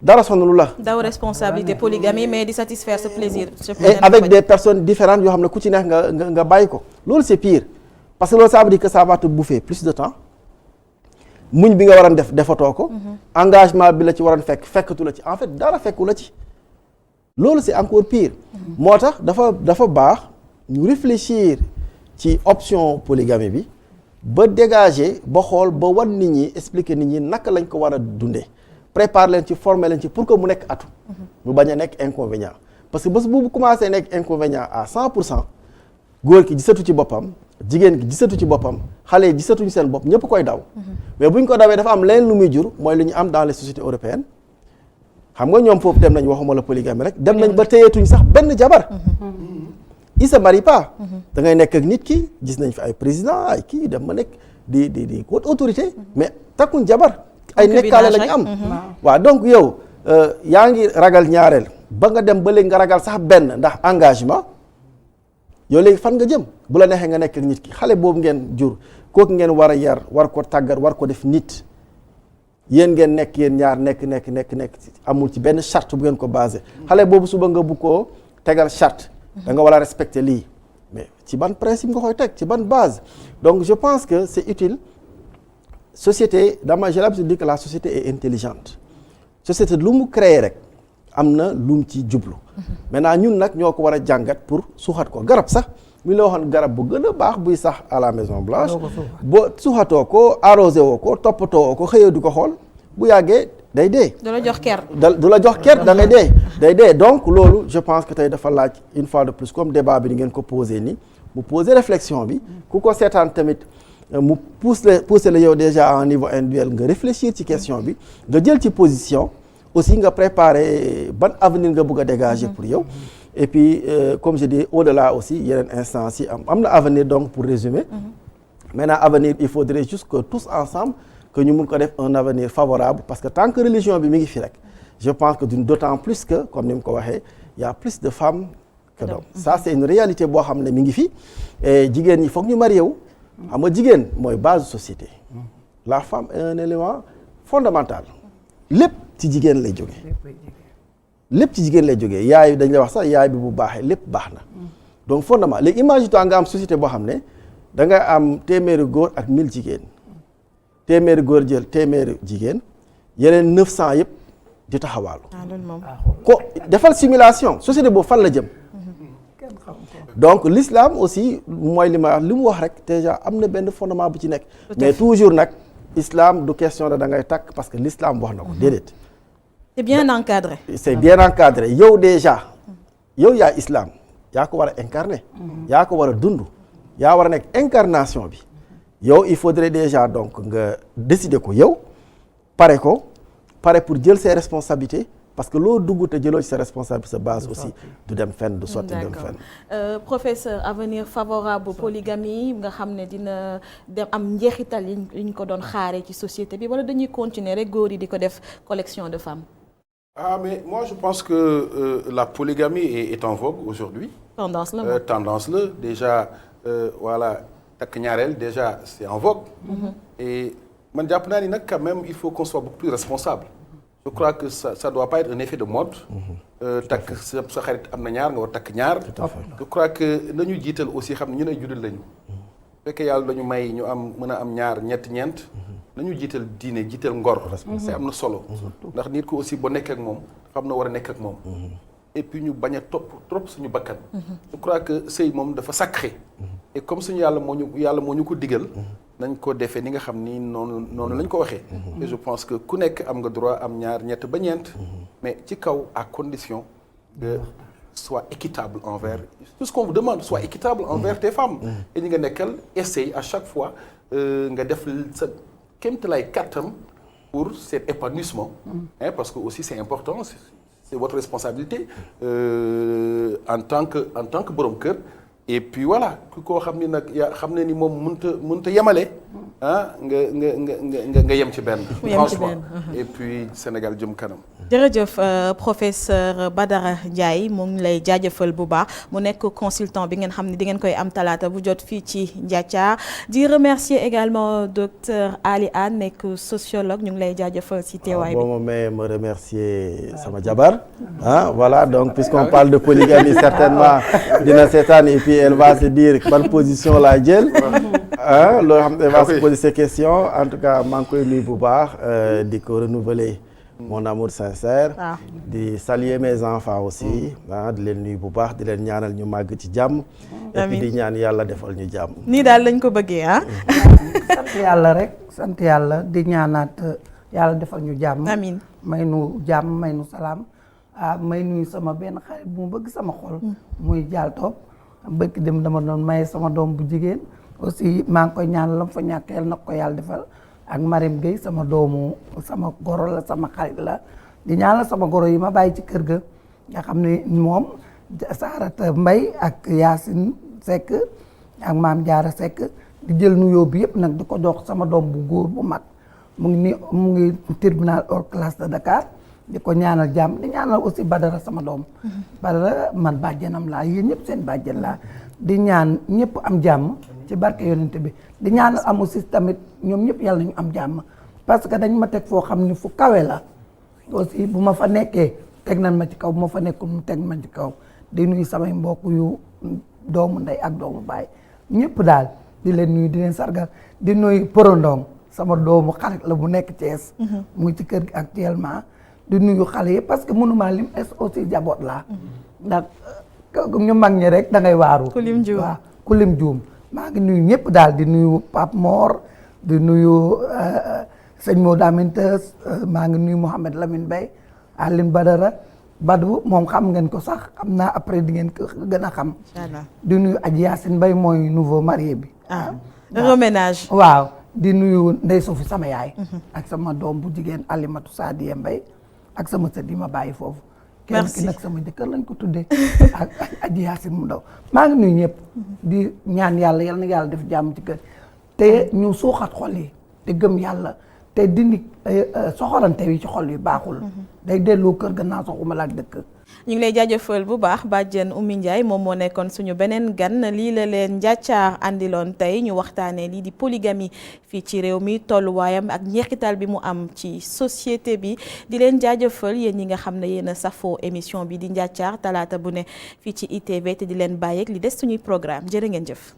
dara sonalu la. daw responsabilité polygamie mais di satisfaire ce plaisir. et avec des personnes différentes yoo xam ne ku ci nekk nga bàyyi ko loolu c'est pire parce que loolu ça veut dire que ça va te bouffer plus de temps muñ bi nga waroon def defatoo ko. engagement bi la ci waroon fekkatu la ci en fait dara fekku la ci. loolu c'est encore pire moo tax dafa baax ñu réfléchir ci option polygamie bi ba dégager ba xool ba wan nit ñi expliquer nit ñi naka lañ ko war a dundee préparer leen ci former leen ci pour que mu nekk atu mu bañ a nekk inconvénient parce que bés bu commencé nekk inconvénient à 100% góor ki gisatu ci boppam jigéen ki gisatu ci boppam xale yi gisatuñu seen bopp ñëpp koy daw mais buñ ko dawee dafa am leen lu muy jur mooy lu ñu am dans les sociétés européennes xam nga ñoom foofu dem nañ waxuma la polygamie rek dem nañ ba téyeetuñ sax benn jabar il se marie pas da ngay nekk ak nit ki gis nañ fi ay président ay kii dem ma nekk di haute autorité mais takkuñ jabar ay nekkaale lañ am waaw donc yow yaa ngi ragal ñaareel ba nga dem ba léegi nga ragal sax benn ndax engagement yow léegi fan nga jëm bu la neexee nga nekk ak nit ki xale boobu ngeen jur kooku ngeen war a yar war ko tàggat war ko def nit yéen ngeen nekk yéen ñaar nekk amul ci benn charte bu ngeen ko basé xale boobu suba nga bu ko tegal charte da nga war a respecter lii mais ci ban principe nga koy teg ci ban base donc je pense que c'est utile société j'ai l'habitude de dire que la société est intelligente société lu mu créer rek am na lu mu ci jublu maintenant ñun nag ñoo ko war a jàngat pour suuxat ko garab sax mi la waxoon garab bu gën a baax buy sax à la Maison Blanche boo suuxatoo ko arrosé woo ko toppatoo woo ko xëyee du ko xool bu yàggee day dee. du la jox ker. du la jox ker da ngay dee day dee donc loolu je pense que tey dafa laaj une fois de plus comme débat bi ni ngeen ko posé nii mu posé réflexion bi ku ko seetaan tamit mu pousser la yow déjà à un niveau individuel nga réfléchir ci question bi nga jël ci position aussi nga préparer ban avenir nga bëgg a dégager pour yow et puis comme je dis au-delà aussi yeneen instance yi am na avenir donc pour résumer maintenant avenir il faudrait juste que tous ensemble que ñu mun ko def un avenir favorable parce que tant que religion bi mi ngi fi rek je pense que d'autant plus que comme ni mu ko waxee il y a plus de femmes que d'hommes ça c'est une réalité boo xam ne mi ngi fi et jigéen ñi foog ñu marié wu xam nga jigéen mooy base société la femme est un élément fondamental lépp ci jigéen lay jógee lépp ci jigéen lay jógee yaay dañ lay wax sax yaay bi bu baaxee lépp baax na donc fondement léegi imagine-toi nga am société boo xam ne da nga am téeméeri góor ak 1000 jigéen téeméeri góor jël téeméeri jigéen yeneen 900 yëpp di taxawaalu ko defal simulation société boobu fan la jëm donc l'islam aussi mooy li ma wax li mu wax rek déjà am na benn fondement bu ci nekk mais toujours nag islam du question da ngay takk parce que l'islam wax na ko déedéet c'est bien encadré c'est bien encadré yow déjà yow yaa islam yaa ko war a incarner yaa ko war a dund yaa war a nekk incarnation bi yow il faudrait déjà donc nga décider ko yow pare pour jël ses responsabilités parce que loo dugg te jëloo ci sa responsabilité sa base aussi du dem fenn du sotti dem fenn. Professeur, avenir favorable polygamie nga xam ne dina dem am njeexital yi ñu ko doon xaaree ci société bi wala dañuy continuer rek góor yi di ko def collection de femmes. Ah mais moi je pense que la polygamie est en vogue aujourd'hui. Tendance la tendance la déjà voilà takk ñaareel déjà c'est en vogue. Et man jàpp naa ni nag quand même il faut qu'on soit beaucoup plus responsable. Je crois que ça doit pas être un effet de mode. takk sa xarit am na ñaar nga war takk ñaar. Je crois que nañu jiital aussi xam ne ñun ay jullit lañu. fekkee yàlla dañu may ñu am mën a am ñaar ñeent. nañu jiital diine jiital ngor. c'est am na solo. ndax nit ko aussi boo nekkee ak moom xam na war a nekk ak moom. et puis ñu bañ a topp trop suñu bakkan. je crois que sëy moom dafa sacré. et comme suñu yàlla moo ñu ko digal. nañ ko defee ni nga xam ni noonu lañ ko waxee. et je pense que ku nekk am nga droit am ñaar ñett ba ñeent. mais ci kaw à condition de soit équitable envers tout ce qu'on vous demande soit équitable envers tes femmes. et ñi nga nekkal essaye à chaque fois nga def sa kéemtalaay kàttan pour cet épanouissement. parce que aussi c'est important c'est votre responsabilité en tant que borom kër. et puis voilà ku koo xam ni nag yaa xam ne ni moom mënta yemale nga yem ci benn. franchement et puis Sénégal jëm kanam. jërëjëf professeur Badara Ndiaye mu ngi lay jaajëfal bu baax mu nekk consultant bi ngeen xam ne di ngeen koy am talaata bu jot fii ci Ndiathiar di remercier également docteur Ali Anne nekk sociologue ñu ngi lay jaajëfal ci teewaay bi. bon ma remercier sama jabar voilà donc puisqu'on parle de polygamie certainement dina seetaan et puis elle va se dire ban position laa jël loolu xam ne va se poser ces questions en tout cas maa ngi koy nuyu bu baax di ko renouveler mon amour sincère di saluer mes enfants aussi di leen nuyu bu baax di leen ñaanal ñu màgg ci jàmm et puis di ñaan yàlla defal ñu jàmm nii daal lañ ko bëggee sant yàlla rek sant yàlla di ñaanaat yàlla defal ñu jàmm amiin may nu jàmm may nu salaam may nuyu sama benn xarit bu mu bëgg sama xol muy jaal topp bëgg dem dama doon maye sama doom bu jigéen aussi maa ngi koy ñaan lam fa ñàkkeel nag ko yàlla defal ak Marème Gueye sama goro la sama xarit la di ñaanal sama goro yi ma bàyyi ci kër ga nga xam ne moom Sarata Mbaye ak Yacine Seck ak Maam Diarra Seck di jël nuyoo bi yëpp nag di ko jox sama doom bu góor bu mag mu ngi tribunal hors classe de Dakar di ko ñaanal jàmm di ñaanal aussi Badara sama doom Badara man bàjjenam laa yéen ñëpp seen bàjjen laa di ñaan ñëpp am jàmm ci barke yonent bi di ñaanal am aussi tamit ñoom ñëpp yàlla ñu am jàmm parce que dañ ma teg foo xam ni fu kawe la aussi bu ma fa nekkee teg nañ ma ci kaw bu ma fa nekkul mu teg ma ci kaw di nuyu samay mbokk yu doomu ndey ak doomu baay ñëpp daal di leen nuyu di leen sargal di nuyu Porondong sama doomu xarit la bu nekk Thiès mu ngi ci kër gi actuellement di nuyu xale yi parce que mënuma lim aussi jaboot laa ndax ñu mag ñi rek da ngay waaru waaw ku lim juum maa ngi nuyu ñëpp daal di nuyu Pape Mor di nuyu sëñ Maodo Amintas maa ngi nuyu Mouhamed Lamine Bay Aline Badara Badou moom xam ngeen ko sax xam naa après di ngeen ko gën a xam di nuyu Adji Yacine Bay mooy nouveau marié bi reménage waaw di nuyu Ndey Sofi sama yaay ak sama doom bu jigéen Alimatu Sadiya Mbay ak sama sët yi ma bàyyi foofu kenn ki nag sama jëkkër lañ ko tuddee ak Adji Yacine mu ndaw maa ngi nuyu ñëpp di ñaan yàlla yal na yàlla def jàmm ci kër te ñu suuxat xol yi te gëm yàlla te dindi soxorante yi ci xol yi baaxul day delloo kër gannaaw soxuma la ak dëkk ñu ngi lay jaajëfal bu baax bàjjen Oumy Ndiaye moom moo nekkoon suñu beneen gan lii la leen Ndiathiar andiloon tey ñu waxtaanee lii di polygamie fii ci réew mi tolluwaayam ak njeexital bi mu am ci société bi di leen jaajëfal yéen ñi nga xam ne yéen a safoo émission bi di Ndiathiar talaata bu ne fii ci ITV te di leen bàyyeeg li des suñuy programme jërë ngeen jëf